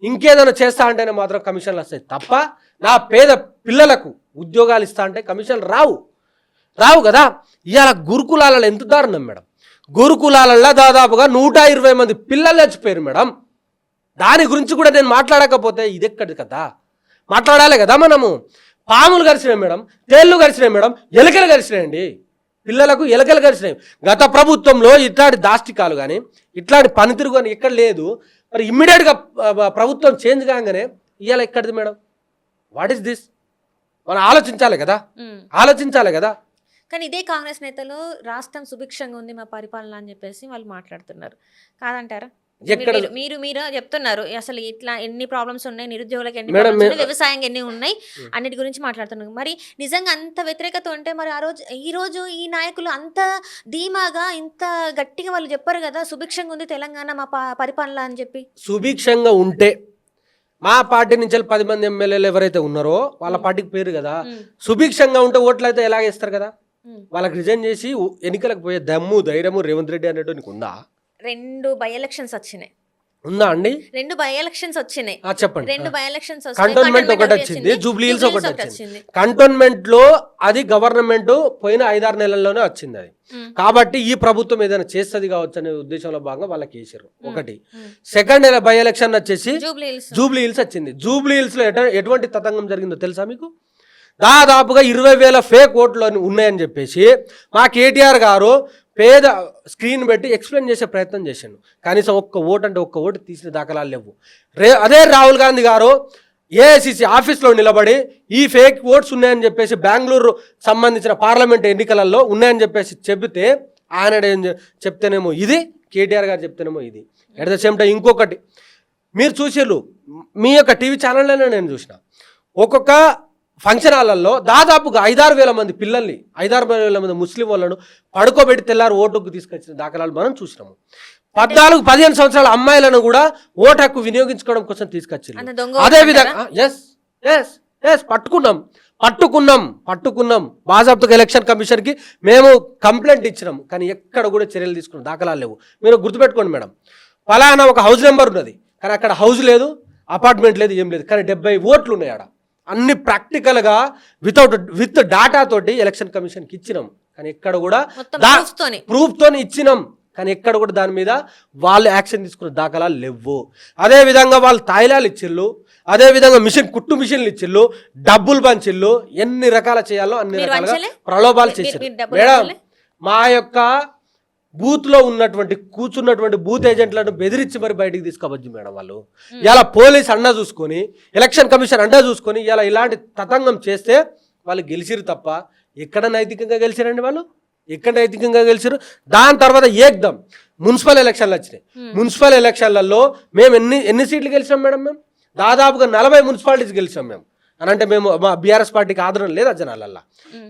ఇంకేదైనా చేస్తా అంటేనే మాత్రం కమిషన్లు వస్తాయి తప్ప నా పేద పిల్లలకు ఉద్యోగాలు ఇస్తా అంటే కమిషన్లు రావు కదా. ఇవాళ గురుకులాలలో ఎంత దారుణం మేడం, గురుకులాలలో దాదాపుగా 120 మంది పిల్లలు చచ్చిపోయారు మేడం. దాని గురించి కూడా నేను మాట్లాడకపోతే ఇది ఎక్కడి కదా, మాట్లాడాలి కదా మనము. పాములు గరిచినాయి మేడం, తేళ్ళు గరిచినాయి మేడం, ఎలకలు గరిచినాయండి, పిల్లలకు ఎలకలు గరిచినాయి. గత ప్రభుత్వంలో ఇట్లాంటి దాష్టికాలు కానీ ఇట్లాంటి పనితీరు కానీ ఎక్కడ లేదు. మరి ఇమ్మీడియట్గా ప్రభుత్వం చేంజ్ కాగానే ఇవాళ ఎక్కడిది మేడం? What is this? మనం ఆలోచించాలి కదా. కానీ ఇదే కాంగ్రెస్ నేతలు రాష్ట్రం సుభిక్షంగా ఉంది మా పరిపాలన అని చెప్పేసి వాళ్ళు మాట్లాడుతున్నారు, కాదంటారా? ఎక్కడ మీరు మీరు చెప్తున్నారు అసలు ఇట్లా ఎన్ని ప్రాబ్లమ్స్ ఉన్నాయి, నిరుద్యోగులకు ఎన్ని మేడం, ప్రాబ్లమ్స్ ఉన్నాయి, వ్యవసాయం ఎన్ని ఉన్నాయి, అన్నిటి గురించి మాట్లాడుతున్నారు. మరి నిజంగా అంత వ్యతిరేకత ఉంటే మరి ఈ రోజు ఈ నాయకులు అంత ధీమాగా ఇంత గట్టిగా వాళ్ళు చెప్పారు కదా సుభిక్షంగా ఉంది తెలంగాణ మా పరిపాలన అని చెప్పి. సుభిక్షంగా ఉంటే మా పార్టీ నుంచి 10 మంది ఎమ్మెల్యేలు ఎవరైతే ఉన్నారో వాళ్ళ పార్టీకి పేరు కదా. సుభిక్షంగా ఉంటే ఓట్లు అయితే ఎలాగేస్తారు కదా. వాళ్ళకి రిజైన్ చేసి ఎన్నికలకు పోయే దమ్ము ధైర్యము రేవంత్ రెడ్డి అనేటు నీకు ఉందా? 2 బై ఎలక్షన్స్ వచ్చినాయి. ఉందా అండి? 2 బై ఎలక్షన్స్ వచ్చినాయి. చెప్పండి. 2 బై ఎలక్షన్స్ కంటోన్మెంట్ ఒకటి వచ్చింది, జూబ్లీ హిల్స్ ఒకటి వచ్చింది. కంటోన్మెంట్ లో అది గవర్నమెంట్ పోయిన 5-6 నెలల్లోనే వచ్చింది అది. కాబట్టి ఈ ప్రభుత్వం ఏదైనా చేస్తుంది కావచ్చు అనే ఉద్దేశంలో భాగంగా వాళ్ళకి వేసారు. ఒకటి. సెకండ్ బై ఎలక్షన్ వచ్చేసి జూబ్లీ హిల్స్ వచ్చింది. జూబ్లీ హిల్స్ లో ఎటువంటి తతంగం జరిగిందో తెలుసా మీకు? దాదాపుగా 20,000 ఫేక్ ఓట్లు ఉన్నాయని చెప్పేసి మా కేటీఆర్ గారు పేద స్క్రీన్ పెట్టి ఎక్స్ప్లెయిన్ చేసే ప్రయత్నం చేశాను. కనీసం ఒక్క ఓటు తీసిన దాఖలాలు లేవు. అదే రాహుల్ గాంధీ గారు ఏఐసిసి ఆఫీస్లో నిలబడి ఈ ఫేక్ ఓట్స్ ఉన్నాయని చెప్పేసి బెంగళూరు సంబంధించిన పార్లమెంట్ ఎన్నికలలో ఉన్నాయని చెప్పేసి చెబితే ఆయన చెప్తేనేమో ఇది, కేటీఆర్ గారు చెప్తేనేమో ఇది. ఎట్ ద సేమ్ టైం ఇంకొకటి మీరు చూసిర్రు, మీ యొక్క టీవీ ఛానల్లోనే నేను చూసిన, ఒక్కొక్క ఫంక్షన్ హాళ్ళల్లో దాదాపుగా 5-6 వేల మంది పిల్లల్ని 5-6 వేల మంది ముస్లిం వాళ్ళను పడుకోబెట్టి తెల్లారు ఓటుకు తీసుకొచ్చిన దాఖలాలు మనం చూసినాము. 14-15 సంవత్సరాల అమ్మాయిలను కూడా ఓటు హక్కు వినియోగించుకోవడం కోసం తీసుకొచ్చారు. అదే విధంగా పట్టుకున్నాం బాజాబ్తుగా ఎలక్షన్ కమిషన్కి మేము కంప్లైంట్ ఇచ్చినాం. కానీ ఎక్కడ కూడా చర్యలు తీసుకున్న దాఖలాలు లేవు. మీరు గుర్తుపెట్టుకోండి మేడం, ఫలానా ఒక హౌస్ నెంబర్ ఉన్నది కానీ అక్కడ హౌస్ లేదు, అపార్ట్మెంట్ లేదు, ఏం లేదు, కానీ 70 ఓట్లు ఉన్నాయి ఆడ. అన్ని ప్రాక్టికల్గా విత్ డాటా తోటి ఎలక్షన్ కమిషన్కి ఇచ్చినాం. కానీ ఎక్కడ కూడా ప్రూఫ్తోని ఇచ్చినాం. కానీ ఎక్కడ కూడా దాని మీద వాళ్ళు యాక్షన్ తీసుకున్న దాఖలాలు లేవు. అదేవిధంగా వాళ్ళు తాయిలాలు ఇచ్చిళ్ళు, అదేవిధంగా కుట్టు మిషన్లు ఇచ్చిళ్ళు, డబ్బులు పంచిళ్ళు, ఎన్ని రకాల చేయాలో అన్ని రకాలుగా ప్రలోభాలు చేశారు. మేడం, మా యొక్క బూత్లో కూర్చున్నటువంటి బూత్ ఏజెంట్లను బెదిరించి మరి బయటికి తీసుకోవచ్చు మేడం. వాళ్ళు ఇలా పోలీస్ అండా చూసుకొని, ఎలక్షన్ కమిషన్ అండా చూసుకొని ఇలా ఇలాంటి తతంగం చేస్తే వాళ్ళు గెలిచిరు తప్ప ఎక్కడ నైతికంగా గెలిచారండి వాళ్ళు? ఎక్కడ నైతికంగా గెలిచారు? దాని తర్వాత ఏకదం మున్సిపల్ ఎలక్షన్లు వచ్చినాయి. మున్సిపల్ ఎలక్షన్లలో మేము ఎన్ని సీట్లు గెలిచాం మేడం? మేము దాదాపుగా 40 మున్సిపాలిటీస్ గెలిచాం మేము. అని అంటే మేము మా బీఆర్ఎస్ పార్టీకి ఆదరణ లేదా జనాలల్లా.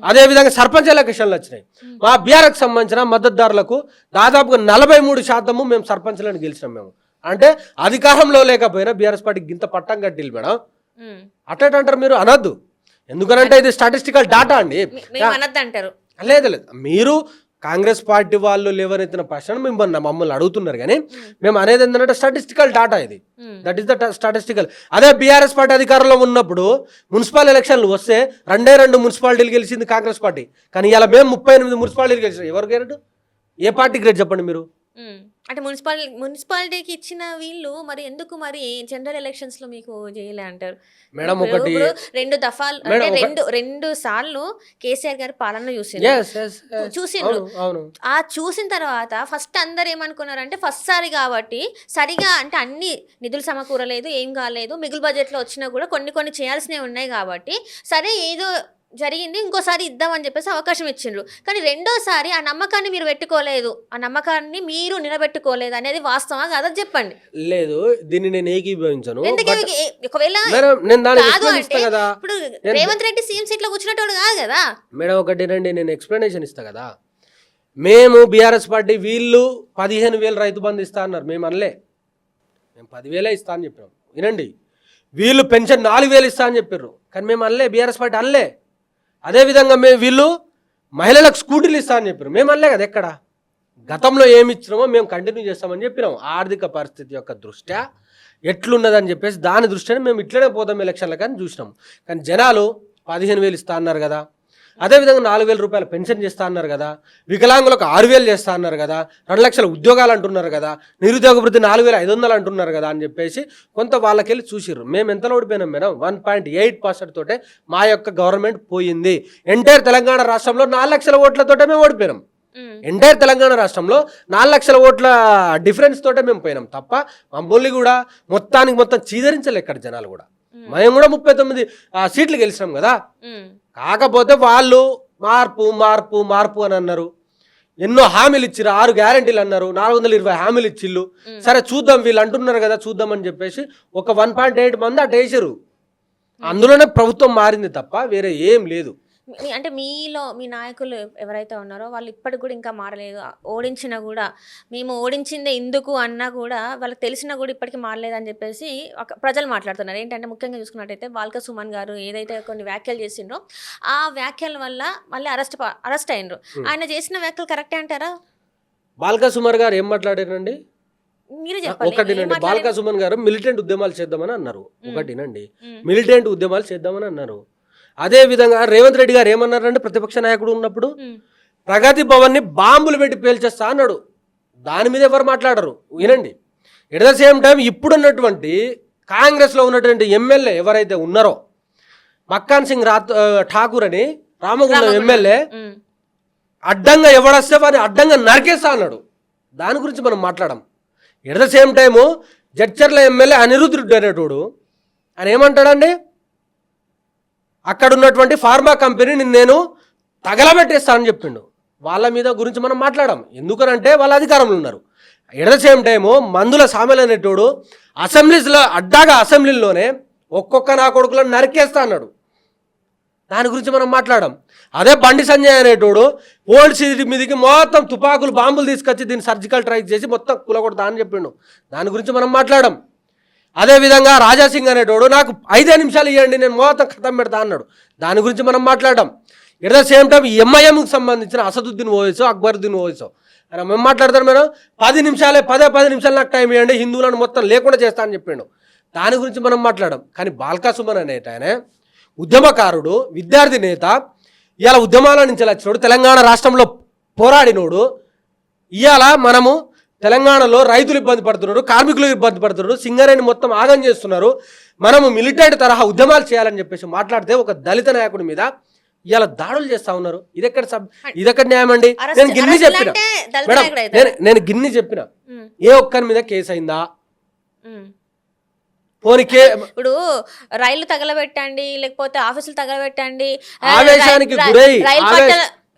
అదేవిధంగా సర్పంచ్ ఎలక్షన్లు వచ్చినాయి. మా బీఆర్ఎస్కి సంబంధించిన మద్దతుదారులకు దాదాపుగా 43% మేము సర్పంచ్లను గెలిచినాం మేము. అంటే అధికారంలో లేకపోయినా బీఆర్ఎస్ పార్టీకి ఇంత పట్టం కట్టిల్లు మేడం. అట్టంటారు మీరు, అనొద్దు. ఎందుకనంటే ఇది స్టాటిస్టికల్ డాటా అండి. లేదు మీరు కాంగ్రెస్ పార్టీ వాళ్ళు లేవనెత్తిన ప్రశ్న మమ్మల్ని అడుగుతున్నారు, కానీ మేము అనేది ఏంటంటే స్టాటిస్టికల్ డాటా ఇది. That is the statistical. అదే బీఆర్ఎస్ పార్టీ అధికారంలో ఉన్నప్పుడు మున్సిపల్ ఎలక్షన్లు వస్తే 2 మున్సిపాలిటీలు గెలిచింది కాంగ్రెస్ పార్టీ. కానీ ఇలా మేము 38 మున్సిపాలిటీలు గెలిచాం. ఎవరు గ్రేట్? ఏ పార్టీ గ్రేట్ చెప్పండి మీరు? అంటే మున్సిపాలిటీకి ఇచ్చిన వీళ్ళు మరి ఎందుకు మరి జనరల్ ఎలక్షన్స్ లో మీకు చేయలే అంటారు మేడం? ఒకటి 2 దఫాలు అంటే 2 సార్లు కేసీఆర్ గారి పాలన చూసిండ్రు. ఆ చూసిన తర్వాత ఫస్ట్ అందరు ఏమనుకున్నారంటే ఫస్ట్ సారి కాబట్టి సరిగా అంటే అన్ని నిధులు సమకూరలేదు, ఏం కాలేదు, మిగులు బడ్జెట్ లో వచ్చినా కూడా కొన్ని చేయాల్సినవి ఉన్నాయి కాబట్టి సరే ఏదో జరిగింది, ఇంకోసారి ఇద్దామని చెప్పేసి అవకాశం ఇచ్చిండ్రు. కానీ రెండోసారి ఆ నమ్మకాన్ని మీరు పెట్టుకోలేదు, ఆ నమ్మకాన్ని మీరు నిలబెట్టుకోలేదు అనేది వాస్తవా కాదా చెప్పండి. లేదు, దీన్ని నేను ఏకీభవించను. ఒకవేళ ఇప్పుడు రేవంత్ రెడ్డి సీఎం సీట్ లో కూర్చున్నట్టు కాదు కదా మేడం. ఒకటి రండి, నేను ఎక్స్ప్లెనేషన్ ఇస్తా కదా. మేము బీఆర్ఎస్ పార్టీ వీళ్ళు 15,000 రైతు బంధు ఇస్తా అన్నారు, మేము అనలే. మేము 10,000 ఇస్తా అని చెప్పినాం. వినండి, వీళ్ళు పెన్షన్ 4,000 ఇస్తా అని చెప్పారు, కానీ మేము అనలే, బీఆర్ఎస్ పార్టీ అనలే. అదేవిధంగా వీళ్ళు మహిళలకు స్కూటీలు ఇస్తా అని చెప్పారు, మేము అనలే కదా. ఎక్కడ గతంలో ఏమి ఇచ్చినామో మేము కంటిన్యూ చేస్తామని చెప్పినాం. ఆర్థిక పరిస్థితి యొక్క దృష్ట్యా ఎట్లున్నదని చెప్పేసి దాని దృష్ట్యానే మేము ఇట్లనే పోతాం ఎలక్షన్ల కానీ చూసినాం. కానీ జనాలు 15,000 ఇస్తా అన్నారు కదా, అదేవిధంగా 4,000 రూపాయల పెన్షన్ చేస్తా అన్నారు కదా, వికలాంగులకు 6,000 చేస్తా అన్నారు కదా, 2 లక్షల ఉద్యోగాలు అంటున్నారు కదా, నిరుద్యోగ వృద్ధి 4,500 అంటున్నారు కదా అని చెప్పేసి కొంత వాళ్ళకెళ్ళి చూసిర్రు. మేము ఎంతలో ఓడిపోయినాం మేడం? 1.8% తోటే మా యొక్క గవర్నమెంట్ పోయింది. ఎంటైర్ తెలంగాణ రాష్ట్రంలో 4 లక్షల ఓట్లతోటే మేము ఓడిపోయినాం. ఎంటైర్ తెలంగాణ రాష్ట్రంలో 4 లక్షల ఓట్ల డిఫరెన్స్ తోటే మేము పోయినాం తప్ప మమ్మల్ని కూడా మొత్తం చీదరించలే ఇక్కడ జనాలు కూడా. మేము కూడా 39 సీట్లు గెలిచినాం కదా. కాకపోతే వాళ్ళు మార్పు మార్పు మార్పు అని అన్నారు. ఎన్నో హామీలు ఇచ్చిరు, 6 గ్యారెంటీలు అన్నారు, 420 హామీలు ఇచ్చిళ్ళు. సరే చూద్దాం, వీళ్ళు అంటున్నారు కదా చూద్దాం అని చెప్పేసి ఒక 1.8 మంది అటు వేసారు. అందులోనే ప్రభుత్వం మారింది తప్ప వేరే ఏం లేదు. అంటే మీలో మీ నాయకులు ఎవరైతే ఉన్నారో వాళ్ళు ఇప్పటికి కూడా ఇంకా మారలేదు, ఓడించినా కూడా మేము ఓడించిందే ఇందుకు అన్నా కూడా వాళ్ళకి తెలిసినా కూడా ఇప్పటికీ మారలేదు అని చెప్పేసి ప్రజలు మాట్లాడుతున్నారు. ఏంటంటే ముఖ్యంగా చూసుకున్నట్టయితే బాల్క సుమన్ గారు ఏదైతే కొన్ని వ్యాఖ్యలు చేసిండ్రో ఆ వ్యాఖ్యల వల్ల మళ్ళీ అరెస్ట్ అయినరు. ఆయన చేసిన వ్యాఖ్యలు కరెక్టే అంటారా? బాల్క సుమన్ గారు ఏం మాట్లాడారండి? మీరు చెప్పాలి. ఒకటినండి, బాల్క సుమన్ గారు మిలిటెంట్ ఉద్యమాలు చేద్దామని అన్నారు. ఒకటినండి, మిలిటెంట్ ఉద్యమాలు చేద్దామని అన్నారు. అదే విధంగా రేవంత్ రెడ్డి గారు ఏమన్నారంటే ప్రతిపక్ష నాయకుడు ఉన్నప్పుడు ప్రగతి భవన్ ని బాంబులు పెట్టి పేల్చేస్తా అన్నాడు. దాని మీద ఎవరు మాట్లాడరు. వినండి, ఎట్ ద సేమ్ టైం ఇప్పుడున్నటువంటి కాంగ్రెస్లో ఉన్నటువంటి ఎమ్మెల్యే ఎవరైతే ఉన్నారో మక్కాన్ సింగ్ ఠాకూర్ అని రామగుండం ఎమ్మెల్యే అడ్డంగా ఎవడొస్తే వారిని అడ్డంగా నరికేస్తా అన్నాడు. దాని గురించి మనం మాట్లాడడం. At the same time Jadcherla MLA Anirudh Reddy అనేటోడు ఆయన ఏమంటాడండి, అక్కడ ఉన్నటువంటి ఫార్మా కంపెనీని నేను తగలబెట్టేస్తానని చెప్పిండు. వాళ్ళ మీద గురించి మనం మాట్లాడాం, ఎందుకనంటే వాళ్ళ అధికారంలో ఉన్నారు. ఎట్ ద సేమ్ టైము మందుల సామెలు అనేటోడు అసెంబ్లీలోనే ఒక్కొక్క నా కొడుకులను నరికేస్తా అన్నాడు. దాని గురించి మనం మాట్లాడాం. అదే బండి సంజయ్ అనేటోడు ఓల్డ్ సిటీ మీదకి మొత్తం తుపాకులు బాంబులు తీసుకొచ్చి దీన్ని సర్జికల్ స్ట్రైక్ చేసి మొత్తం కూలగొడతా అని చెప్పిండు. దాని గురించి మనం మాట్లాడాం. అదేవిధంగా రాజాసింగ్ అనేటోడు నాకు 5 నిమిషాలు ఇవ్వండి నేను మొత్తం ఖతం పెడతా అన్నాడు. దాని గురించి మనం మాట్లాడాం. ఎట్ ద సేమ్ టైం ఎంఐఎంకి సంబంధించిన అసదుద్దీన్ ఓవైసో అక్బరుద్దీన్ ఓవైసో అని మేము మాట్లాడతారు. మీరు 10 నిమిషాలు నాకు టైం ఇవ్వండి, హిందువులను మొత్తం లేకుండా చేస్తా అని చెప్పిండు. దాని గురించి మనం మాట్లాడాం. కానీ బాల్కా సుమన్ అనేట ఆయన ఉద్యమకారుడు, విద్యార్థి నేత, ఇవాళ ఉద్యమాల నుంచి వచ్చినోడు, తెలంగాణ రాష్ట్రంలో పోరాడినోడు. ఇవాళ మనము తెలంగాణలో రైతులు ఇబ్బంది పడుతున్నారు, కార్మికులు ఇబ్బంది పడుతున్నారు, సింగరేణి మొత్తం ఆగం చేస్తున్నారు, మనము మిలిటెంట్ తరహా ఉద్యమాలు చేయాలని చెప్పేసి మాట్లాడితే ఒక దళిత నాయకుడి మీద ఇలా దాడులు చేస్తా ఉన్నారు. ఇదెక్కడ న్యాయం అండి? నేను గిన్ని చెప్పిన మేడం, నేను గిన్ని చెప్పిన ఏ ఒక్కరి మీద కేసు అయిందా? ఇప్పుడు రైళ్లు తగలబెట్టండి, లేకపోతే ఆఫీసులు తగలబెట్టండి, ఆవేశానికి గురై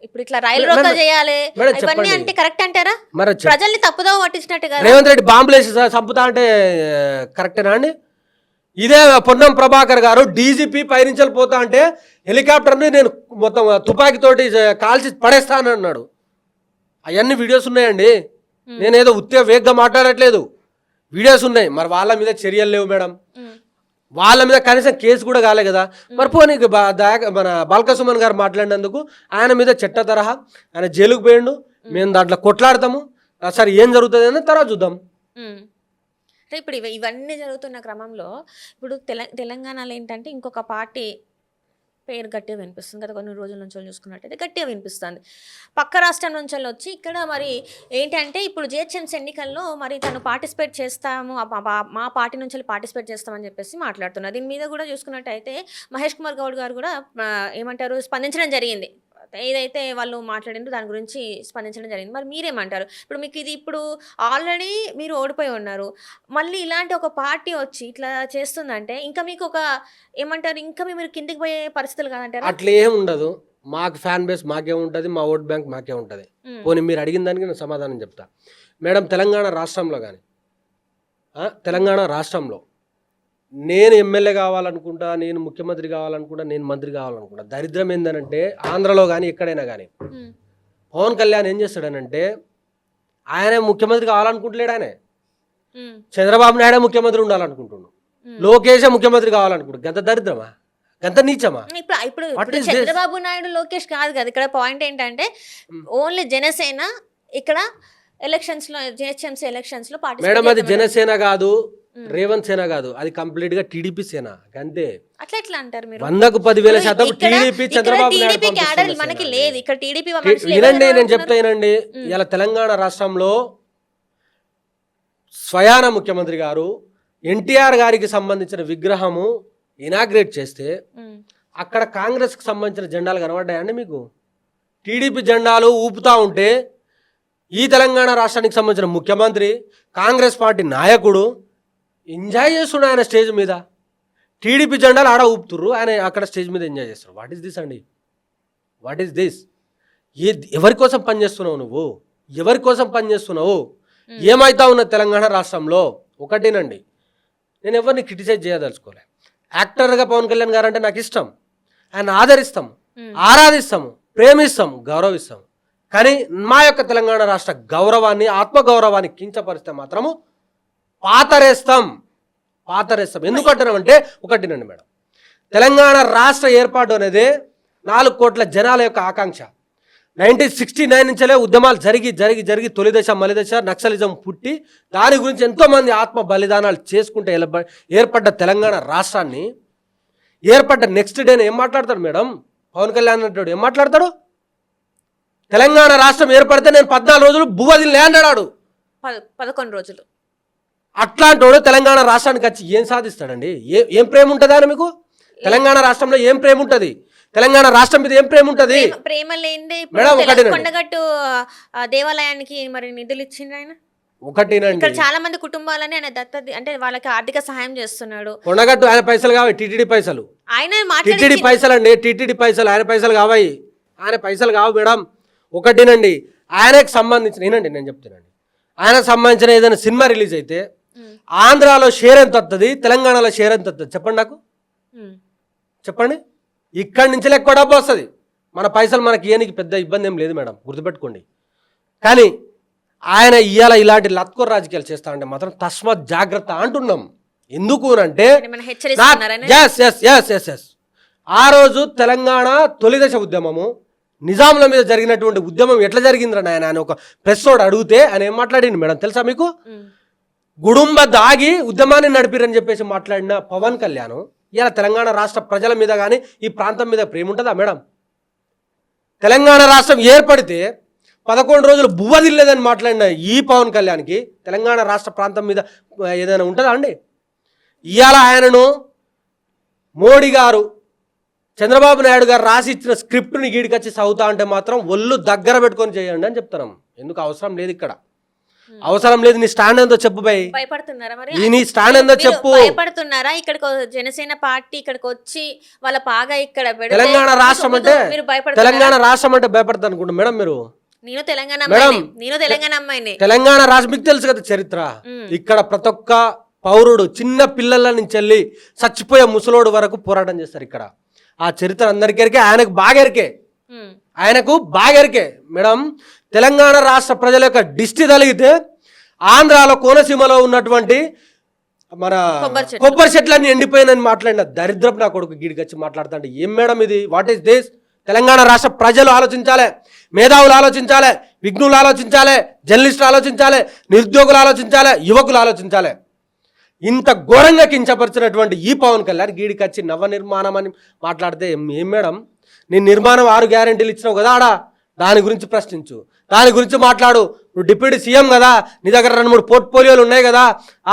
ఇప్పుడు ఇట్లా రైలు రోకలు చేయాలి, ఇవన్నీ అంటే కరెక్ట్ అంటారా? ప్రజల్ని తప్పుదో పట్టించినట్టు కదా. రేవంత్ రెడ్డి బాంబులు వేసి చంపుతా అంటే కరెక్టేనా అండి? ఇదే పొన్నం ప్రభాకర్ గారు డీజీపీ పైనుంచి పోతా అంటే హెలికాప్టర్ని నేను మొత్తం తుపాకీతోటి కాల్చి పడేస్తాను అన్నాడు. అవన్నీ వీడియోస్ ఉన్నాయండి. నేనేదో వేగంగా మాట్లాడట్లేదు, వీడియోస్ ఉన్నాయి. మరి వాళ్ళ మీద చర్యలు లేవు మేడం, వాళ్ళ మీద కనీసం కేసు కూడా కాలే కదా. మరి పోనీ మన బాల్క సుమన్ గారు మాట్లాడినందుకు ఆయన మీద చట్ట తరహా ఆయన జైలుకు పోయిండు, మేము దాంట్లో కొట్లాడతాము, సరే ఏం జరుగుతుంది అని తర్వాత చూద్దాం. ఇప్పుడు ఇవన్నీ జరుగుతున్న క్రమంలో ఇప్పుడు తెలంగాణలో ఏంటంటే ఇంకొక పార్టీ పేరు గట్టిగా వినిపిస్తుంది కదా, కొన్ని రోజుల నుంచి చూసుకున్నట్టయితే గట్టిగా వినిపిస్తుంది. పక్క రాష్ట్రం నుంచి వచ్చి ఇక్కడ మరి ఏంటంటే ఇప్పుడు జిహెచ్ఎంసీ ఎన్నికల్లో మరి తను పార్టిసిపేట్ చేస్తాము, మా పార్టీ నుంచి పార్టిసిపేట్ చేస్తామని చెప్పేసి మాట్లాడుతున్నారు. దీని మీద కూడా చూసుకున్నట్టయితే మహేష్ కుమార్ గౌడ్ గారు కూడా ఏమంటారు స్పందించడం జరిగింది. ఏదైతే వాళ్ళు మాట్లాడిండ్రో దాని గురించి స్పందించడం జరిగింది. మరి మీరేమంటారు? ఇప్పుడు మీకు ఇప్పుడు ఆల్రెడీ మీరు ఓడిపోయి ఉన్నారు, మళ్ళీ ఇలాంటి ఒక పార్టీ వచ్చి ఇట్లా చేస్తుందంటే ఇంకా మీకు ఒక ఏమంటారు, ఇంకా మీరు కిందికి పోయే పరిస్థితులు కాదంటారు? అట్లా ఏం ఉండదు. మాకు ఫ్యాన్ బేస్ మాకే ఉంటుంది, మా ఓట్ బ్యాంక్ మాకే ఉంటుంది. పోనీ మీరు అడిగిన దానికి నేను సమాధానం చెప్తా మేడం. తెలంగాణ రాష్ట్రంలో నేను ఎమ్మెల్యే కావాలనుకుంటా, నేను ముఖ్యమంత్రి కావాలనుకుంటా, నేను మంత్రి కావాలనుకుంటా. దరిద్రం ఏందనంటే ఆంధ్రలో కానీ ఎక్కడైనా కానీ పవన్ కళ్యాణ్ ఏం చేస్తాడనంటే ఆయన ముఖ్యమంత్రి కావాలనుకుంటలేడు. ఆయన చంద్రబాబు నాయుడు ముఖ్యమంత్రి ఉండాలనుకుంటున్నాడు, లోకేష్ ముఖ్యమంత్రి కావాలనుకుంటాడు. గంత దరిద్రమా, గంత నీచమా? ఇప్పుడు చంద్రబాబు నాయుడు లోకేష్ కాదు కదా ఇక్కడ పాయింట్. ఏంటంటే ఓన్లీ జనసేన ఇక్కడ ఎలక్షన్స్ లో జిహెచ్ఎంసీ ఎలక్షన్స్ లో మేడం అది జనసేన కాదు, రేవంత్ సేన కాదు, అది కంప్లీట్ గా టీడీపీ సేన అంతే. అట్లా ఎట్లా అంటారు మీరు? 100% టీడీపీ చంద్రబాబు నాయుడు మనకి లేదు ఇక్కడ టీడీపీ. వినండి, నేను చెప్తానండి. ఇలా తెలంగాణ రాష్ట్రంలో స్వయాన ముఖ్యమంత్రి గారు ఎన్టీఆర్ గారికి సంబంధించిన విగ్రహము ఇనాగ్రేట్ చేస్తే అక్కడ కాంగ్రెస్ కి సంబంధించిన జెండాలు కనబడ్డాయండి మీకు? టీడీపీ జెండాలు ఊపుతా ఉంటే ఈ తెలంగాణ రాష్ట్రానికి సంబంధించిన ముఖ్యమంత్రి కాంగ్రెస్ పార్టీ నాయకుడు ఎంజాయ్ చేస్తున్నాడు ఆయన స్టేజ్ మీద. టీడీపీ జెండాలు ఆడ ఊపుతుర్రు, ఆయన అక్కడ స్టేజ్ మీద ఎంజాయ్ చేస్తారు. వాట్ ఈస్ దిస్ అండి? What is this? ఎవరి కోసం పనిచేస్తున్నావు నువ్వు? ఎవరి కోసం పనిచేస్తున్నావు? ఏమైతా ఉన్న తెలంగాణ రాష్ట్రంలో? ఒకటేనండి, నేను ఎవరిని క్రిటిసైజ్ చేయదలుచుకోలే. యాక్టర్గా పవన్ కళ్యాణ్ గారు అంటే నాకు ఇష్టం, ఆయన ఆదరిస్తాము, ఆరాధిస్తాము, ప్రేమిస్తాము, గౌరవిస్తాము. కానీ మా యొక్క తెలంగాణ రాష్ట్ర గౌరవాన్ని, ఆత్మగౌరవాన్ని కించపరిస్తే మాత్రము పాతరేస్తాం. ఎందుకంటున్నామంటే ఒకటినండి మేడం, తెలంగాణ రాష్ట్ర ఏర్పాటు అనేది 4 కోట్ల జనాల యొక్క ఆకాంక్ష. 1969 నుంచే ఉద్యమాలు జరిగి తొలి దశ మలి దశ నక్సలిజం పుట్టి దాని గురించి ఎంతోమంది ఆత్మ బలిదానాలు చేసుకుంటే ఏర్పడ్డ తెలంగాణ రాష్ట్రాన్ని ఏర్పడ్డ నెక్స్ట్ డేనే ఏం మాట్లాడతాడు మేడం పవన్ కళ్యాణ్ అంటాడు? ఏం మాట్లాడతాడు? తెలంగాణ రాష్ట్రం ఏర్పడితే నేను 14 రోజులు బువ్వదిలే అన్నాడు. 11 రోజులు. అట్లాంటి వాడు తెలంగాణ రాష్ట్రానికి వచ్చి ఏం సాధిస్తాడండి? ఏం ప్రేమ ఉంటుందా అని మీకు? తెలంగాణ రాష్ట్రంలో ఏం ప్రేమ ఉంటుంది? తెలంగాణ రాష్ట్రం మీద ఏం ప్రేమ ఉంటుంది? ప్రేమ లేనిదే కొండగట్టు దేవాలయానికి మరి నిధులు ఇచ్చిండ్రు ఆయన. ఒకటేనండి, ఇక్కడ చాలా మంది కుటుంబాలని ఆయన దత్త అంటే వాళ్ళకి ఆర్థిక సహాయం చేస్తున్నాడు. కొండగట్టు ఆయన పైసలు కావాలి, టీటీడీ పైసలు. ఆయన టీటీడీ పైసలు అండి, టీటీడీ పైసలు ఆయన పైసలు కావాలి, ఆయన పైసలు కావు మేడం. ఒకటేనండి, ఆయనకు సంబంధించిన నేను చెప్తానండి, ఆయనకు సంబంధించిన ఏదైనా సినిమా రిలీజ్ అయితే ఆంధ్రాలో షేర్ ఎంత వస్తుంది, తెలంగాణలో షేర్ ఎంత వస్తుంది చెప్పండి నాకు, చెప్పండి. ఇక్కడి నుంచి ఎక్కువ డబ్బు వస్తుంది. మన పైసలు మనకి ఇయనికి పెద్ద ఇబ్బంది ఏం లేదు మేడం, గుర్తుపెట్టుకోండి. కానీ ఆయన ఇవాళ ఇలాంటి లత్కోర్ రాజకీయాలు చేస్తా అంటే మాత్రం తస్మాత్ జాగ్రత్త అంటున్నాం. ఎందుకు అంటే ఆ రోజు తెలంగాణ తొలిదశ ఉద్యమము నిజాముల మీద జరిగినటువంటి ఉద్యమం ఎట్లా జరిగిందని ఆయన ఒక ప్రెస్ వాడు అడిగితే ఆయన ఏం మాట్లాడింది మేడం తెలుసా మీకు? గుడుంబ దాగి ఉద్యమాన్ని నడిపిరని చెప్పేసి మాట్లాడిన పవన్ కళ్యాణ్ ఇలా తెలంగాణ రాష్ట్ర ప్రజల మీద కానీ ఈ ప్రాంతం మీద ప్రేమ ఉంటుందా మేడం? తెలంగాణ రాష్ట్రం ఏర్పడితే 11 రోజులు బువ్వదిల్లేదని మాట్లాడిన ఈ పవన్ కళ్యాణ్కి తెలంగాణ రాష్ట్ర ప్రాంతం మీద ఏదైనా ఉంటుందా అండి? ఇవాళ ఆయనను మోడీ గారు చంద్రబాబు నాయుడు గారు రాసి ఇచ్చిన స్క్రిప్ట్ని గీడికొచ్చి చదువుతా అంటే మాత్రం ఒళ్ళు దగ్గర పెట్టుకొని చేయండి అని చెప్తున్నాం. ఎందుకు అవసరం లేదు, ఇక్కడ అవసరం లేదు. నీ స్టాండ్ ఏందో చెప్పు బై, భయపడుతున్నారా మరి? నీ స్టాండ్ ఏందో చెప్పు. భయపడుతున్నారా? ఇక్కడికి జనసేన పార్టీ ఇక్కడికి వచ్చి వాళ్ళ పాగా ఇక్కడ తెలంగాణ రాష్ట్రం అంటే తెలంగాణ రాష్ట్రం అంటే భయపడతా అనుకుంటా మేడం మీరు? నేను తెలంగాణ అమ్మాయిని. తెలంగాణ రాష్ట్రం మీకు తెలుసు కదా చరిత్ర. ఇక్కడ ప్రతి ఒక్క పౌరుడు చిన్న పిల్లల నుంచి వెళ్ళి చచ్చిపోయే ముసలోడు వరకు పోరాటం చేస్తారు. ఇక్కడ ఆ చరిత్ర అందరికీ ఎరికే, ఆయనకు బాగా ఎరికే మేడం. తెలంగాణ రాష్ట్ర ప్రజల యొక్క దిష్టి తలిగితే ఆంధ్రాలో కోనసీమలో ఉన్నటువంటి మన కొబ్బరి చెట్లన్నీ ఎండిపోయినని మాట్లాడిన దరిద్రపు నా కొడుకు గీడికొచ్చి మాట్లాడుతుంటే ఏం మేడం ఇది? What is this? తెలంగాణ రాష్ట్ర ప్రజలు ఆలోచించాలి, మేధావులు ఆలోచించాలి, విఘ్నులు ఆలోచించాలి, జర్నలిస్టులు ఆలోచించాలి, నిరుద్యోగులు ఆలోచించాలి, యువకులు ఆలోచించాలి. ఇంత ఘోరంగా కించపరిచినటువంటి ఈ పవన్ కళ్యాణ్ గీడికొచ్చి నవ నిర్మాణం అని మాట్లాడితే ఏం మేడం? నేను నిర్మాణం 6 గ్యారెంటీలు ఇచ్చినావు కదా ఆడా, దాని గురించి ప్రశ్నించు, దాని గురించి మాట్లాడు. నువ్వు డిప్యూటీ సీఎం కదా, నీ దగ్గర 2-3 పోర్ట్ఫోలియోలు ఉన్నాయి కదా,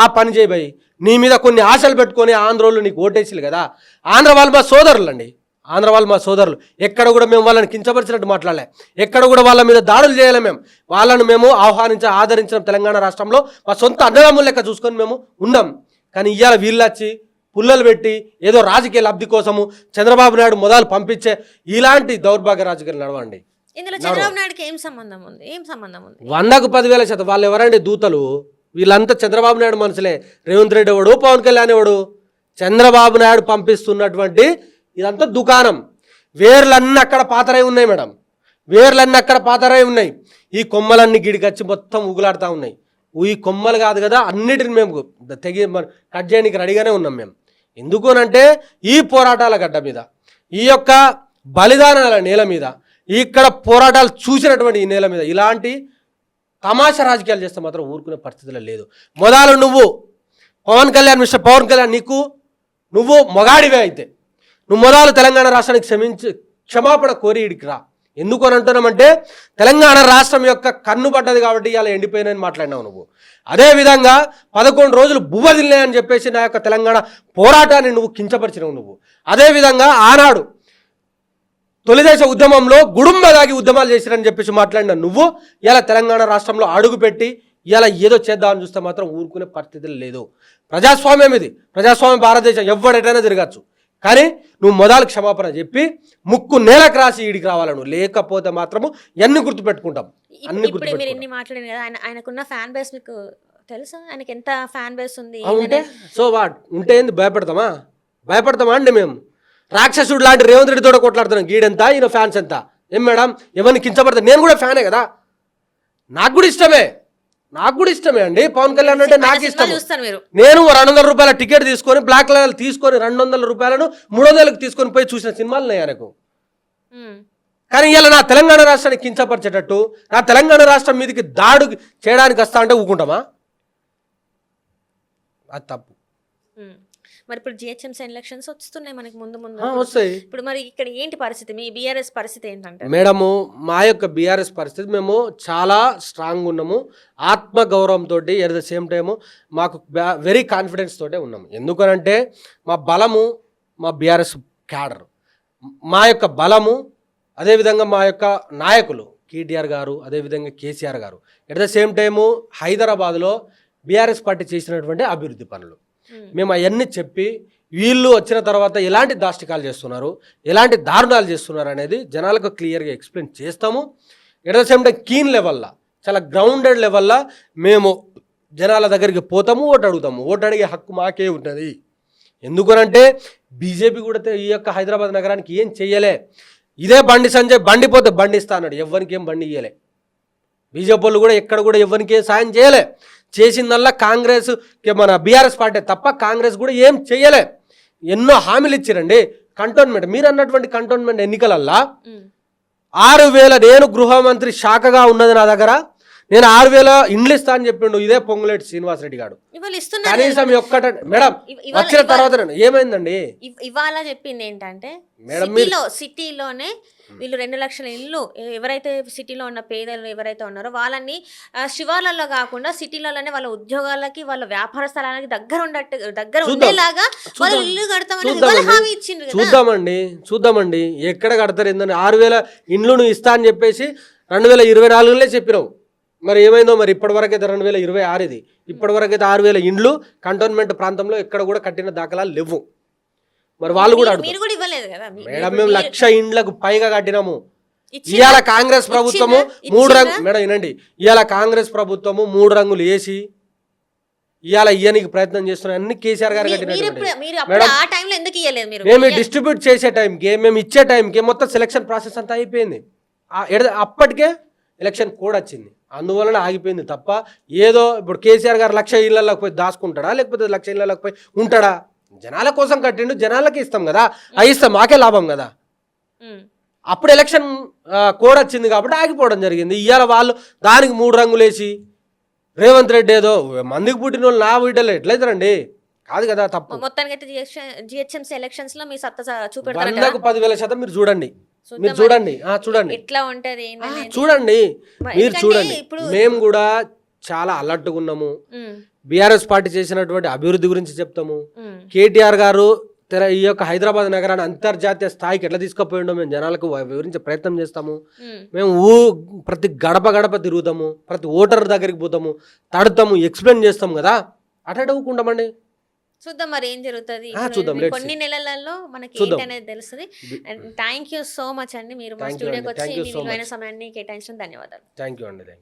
ఆ పని చేయబోయి నీ మీద కొన్ని ఆశలు పెట్టుకొని ఆంధ్రోళ్ళు నీకు ఓటేసిలు కదా. ఆంధ్ర వాళ్ళు మా సోదరులు అండి, ఆంధ్ర వాళ్ళు మా సోదరులు. ఎక్కడ కూడా మేము వాళ్ళని కించపరిచినట్టు మాట్లాడలే, ఎక్కడ కూడా వాళ్ళ మీద దాడులు చేయలే. వాళ్ళను మేము ఆదరించిన తెలంగాణ రాష్ట్రంలో మా సొంత అన్నదమ్ముల లెక్క చూసుకొని మేము ఉన్నాం. కానీ ఇవాళ వీళ్ళొచ్చి పుల్లలు పెట్టి ఏదో రాజకీయ లబ్ధి కోసము చంద్రబాబు నాయుడు మొదలు పంపించే ఇలాంటి దౌర్భాగ్య రాజకీయాలు నడవండి. చంద్రబాబు నాయుడుకి ఏం సంబంధం ఉంది? 100కు 10,000% వాళ్ళు ఎవరండి? దూతలు. వీళ్ళంతా చంద్రబాబు నాయుడు మనుషులే. రేవంత్ రెడ్డి ఎవడు, పవన్ కళ్యాణ్ ఎవడు? చంద్రబాబు నాయుడు పంపిస్తున్నటువంటి ఇదంతా దుకాణం. వేర్లన్నీ అక్కడ పాతరై ఉన్నాయి మేడం, వేర్లన్నీ అక్కడ పాతరై ఉన్నాయి. ఈ కొమ్మలన్నీ గిడికొచ్చి మొత్తం ఉగులాడుతూ ఉన్నాయి. ఈ కొమ్మలు కాదు కదా, అన్నిటిని మేము కట్ చేయడానికి రెడీగానే ఉన్నాం మేము. ఎందుకునంటే ఈ పోరాటాల గడ్డ మీద, ఈ యొక్క బలిదానాల నేల మీద, ఇక్కడ పోరాటాలు చూసినటువంటి ఈ నేల మీద ఇలాంటి తమాషా రాజకీయాలు చేస్తే మాత్రం ఊరుకునే పరిస్థితుల్లో లేదు. మొదలు నువ్వు పవన్ కళ్యాణ్, మిస్టర్ పవన్ కళ్యాణ్, నువ్వు మొగాడివే అయితే నువ్వు మొదలు తెలంగాణ రాష్ట్రానికి క్షమాపణ కోరి ఇడికి రా. ఎందుకు అని అంటున్నామంటే తెలంగాణ రాష్ట్రం యొక్క కన్ను పడ్డది కాబట్టి ఇలా ఎండిపోయినని మాట్లాడినావు నువ్వు. అదేవిధంగా 11 రోజులు బువ్వదిల్లే అని చెప్పేసి నా యొక్క తెలంగాణ పోరాటాన్ని నువ్వు కించపరిచినావు నువ్వు. అదేవిధంగా ఆనాడు తొలిదేశ ఉద్యమంలో గుడుంబ దాగి ఉద్యమాలు చేసిరని చెప్పేసి మాట్లాడిన నువ్వు ఇలా తెలంగాణ రాష్ట్రంలో అడుగుపెట్టి ఇలా ఏదో చేద్దామని చూస్తే మాత్రం ఊరుకునే పరిస్థితులు లేదు. ప్రజాస్వామ్యం ఇది, ప్రజాస్వామ్య భారతదేశం, ఎవడైనా తిరగచ్చు. కానీ నువ్వు మొదలు క్షమాపణ చెప్పి ముక్కు నేలకు రాసి ఈడికి రావాలి నువ్వు, లేకపోతే మాత్రము ఎన్ని గుర్తుపెట్టుకుంటాం అన్ని ఇప్పుడు మీరు గుర్తుపెట్టుకుంటాం. ఎన్ని మాట్లాడారు కదా, ఆయనకున్న ఫ్యాన్ బేస్ మీకు తెలుసా? ఆయనకి ఎంత ఫ్యాన్ బేస్ ఉంది? ఉంటే సో వాట్ ఉంటే ఏంది భయపడతామా అండి మేము? రాక్షసుడు లాంటి రేవంత్ రెడ్డితో కొట్లాడుతున్నాం, గీడెంత ఈయన ఫ్యాన్స్ ఎంత? ఏం మేడం ఎవరిని కించపడతా? నేను కూడా ఫ్యానే కదా, నాకు కూడా ఇష్టమే అండి పవన్ కళ్యాణ్ అంటే నాకు ఇష్టం. చూస్తారు మీరు. నేను 200 రూపాయల టికెట్ తీసుకొని బ్లాక్ కలర్ తీసుకొని 200 రూపాయలను 300కి తీసుకొని పోయి చూసిన సినిమాలు ఉన్నాయి ఆయనకు. కానీ ఇలా నా తెలంగాణ రాష్ట్రాన్ని కించపరిచేటట్టు, నా తెలంగాణ రాష్ట్రం మీదకి దాడు చేయడానికి వస్తా అంటే ఊకుంటామా? అది తప్పు. మరి ఇప్పుడు జిహెచ్ఎంసీ ఎలక్షన్స్ వస్తున్నాయి మనకి ముందు వస్తాయి. ఇప్పుడు మరి ఇక్కడ ఏంటి పరిస్థితి? మీ బీఆర్ఎస్ పరిస్థితి ఏంటంటే? మేడము మా యొక్క బీఆర్ఎస్ పరిస్థితి, మేము చాలా స్ట్రాంగ్ ఉన్నాము, ఆత్మగౌరవంతో, ఎట్ ద సేమ్ టైము మాకు వెరీ కాన్ఫిడెన్స్ తోటే ఉన్నాము. ఎందుకనంటే మా బలము మా బీఆర్ఎస్ క్యాడర్, మా యొక్క బలము, అదేవిధంగా మా యొక్క నాయకులు కేటీఆర్ గారు, అదేవిధంగా కేసీఆర్ గారు, ఎట్ ద సేమ్ టైము హైదరాబాద్లో బీఆర్ఎస్ పార్టీ చేసినటువంటి అభివృద్ధి పనులు మేము అవన్నీ చెప్పి, వీళ్ళు వచ్చిన తర్వాత ఎలాంటి దాష్టికాలు చేస్తున్నారు, ఎలాంటి దారుణాలు చేస్తున్నారు అనేది జనాలకు క్లియర్గా ఎక్స్ప్లెయిన్ చేస్తాము. At the same time keen లెవెల్లో, చాలా గ్రౌండెడ్ లెవెల్లో మేము జనాల దగ్గరికి పోతాము, ఓటు అడుగుతాము. ఓటు అడిగే హక్కు మాకే ఉంటుంది. ఎందుకనంటే బీజేపీ కూడా ఈ యొక్క హైదరాబాద్ నగరానికి ఏం చెయ్యలే. ఇదే బండి సంజయ్ బండి పోతే బండి ఇస్తా అన్నాడు, ఎవరికి ఏం బండి ఇయ్యలే. బీజేపీ వాళ్ళు కూడా ఎక్కడ కూడా ఎవరికి ఏం సాయం చేయలే. చేసిందల్లా కాంగ్రెస్ మన బీఆర్ఎస్ పార్టీ తప్ప కాంగ్రెస్ కూడా ఏం చెయ్యలే. ఎన్నో హామీలు ఇచ్చారండి. కంటోన్మెంట్, మీరు అన్నటువంటి కంటోన్మెంట్ ఎన్నికలల్లా 6,000, నేను గృహమంత్రి శాఖగా ఉన్నది నా దగ్గర, నేను 6,000 ఇండ్లు ఇస్తా అని చెప్పిండు ఇదే పొంగులేటి శ్రీనివాసరెడ్డి గారు. కనీసం ఒక్కట మేడం వచ్చిన తర్వాత ఏమైందండి? ఇవాళ చెప్పింది ఏంటంటే సిటీలోనే వీళ్ళు 2 లక్షల ఇల్లు ఎవరైతే సిటీలో ఉన్న పేదలు ఎవరైతే ఉన్నారో వాళ్ళని శివార్లలో కాకుండా సిటీలలోనే వాళ్ళ ఉద్యోగాలకి, వాళ్ళ వ్యాపార స్థలానికి దగ్గర ఉండేలాగా వాళ్ళు ఇల్లు కడతామని హామీ ఇచ్చిండ్రు. చూద్దామండి ఎక్కడ కడతారు ఏందని. 6,000 ఇండ్లు ఇస్తా అని చెప్పేసి 2024లో చెప్పినావు. మరి ఏమైందో మరి ఇప్పటివరకు అయితే 2026 ఇది, ఇప్పటివరకు అయితే 6,000 ఇండ్లు కంటోన్మెంట్ ప్రాంతంలో ఎక్కడ కూడా కట్టిన దాఖలాలు లేవు. మరి వాళ్ళు కూడా మేడం మేము 1,00,000 ఇండ్లకు పైగా కట్టినాము. ఇవాళ కాంగ్రెస్ ప్రభుత్వము 3 రంగులు, మేడం వినండి, ఇవాళ కాంగ్రెస్ ప్రభుత్వము 3 రంగులు వేసి ఇవాళ ఇయ్యనికి ప్రయత్నం చేస్తున్నాం. అన్ని కేసీఆర్ గారు కట్టినట్టు. మేము డిస్ట్రిబ్యూట్ చేసే టైంకి, మేము ఇచ్చే టైంకి మొత్తం సెలక్షన్ ప్రాసెస్ అంతా అయిపోయింది. అప్పటికే ఎలక్షన్ కోడ్ వచ్చింది, అందువలన ఆగిపోయింది తప్ప ఏదో ఇప్పుడు కేసీఆర్ గారు 1,00,000 ఇళ్లలోకి పోయి దాచుకుంటాడా, లేకపోతే 1,00,000 ఇళ్లలోకి పోయి ఉంటాడా? జనాల కోసం కట్టిండు, జనాలకి ఇస్తాం కదా, అవి ఇస్తాం, మాకే లాభం కదా. అప్పుడు ఎలక్షన్ కోడ్ వచ్చింది కాబట్టి ఆగిపోవడం జరిగింది. ఇవాళ వాళ్ళు దానికి 3 రంగులు వేసి రేవంత్ రెడ్డి ఏదో మందికి పుట్టిన వాళ్ళు నా వీటలో ఎట్లయితారండి? కాదు కదా, తప్పు. మొత్తానికి జిహెచ్ఎంసీ ఎలక్షన్స్ లో మీ సత్తా చూపెడతారు. 100,000% మీరు చూడండి, చూడండి ఎట్లా ఉంటది చూడండి, మీరు చూడండి. మేము కూడా చాలా అలర్ట్గా ఉన్నాము. బీఆర్ఎస్ పార్టీ చేసినటువంటి అభివృద్ధి గురించి చెప్తాము. కేటీఆర్ గారు ఈ యొక్క హైదరాబాద్ నగరాన్ని అంతర్జాతీయ స్థాయికి ఎట్లా తీసుకుపోయిండో మేము జనాలకు వివరించే ప్రయత్నం చేస్తాము. మేము ప్రతి గడప తిరుగుతాము, ప్రతి ఓటర్ దగ్గరికి పోతాము, తడుతాము, ఎక్స్ప్లెయిన్ చేస్తాం కదా, అటడుకుంటామండి. చూద్దాం మరి ఏం జరుగుతుంది. కొన్ని నెలలలో మనకి ఏంటి అనేది తెలుస్తుంది. థ్యాంక్ యూ సో మచ్ అండి, మీరు మా స్టూడియోకి వచ్చి మీ విలువైన సమయాన్ని కేటాయించడం ధన్యవాదాలు. థ్యాంక్ యూ అండి.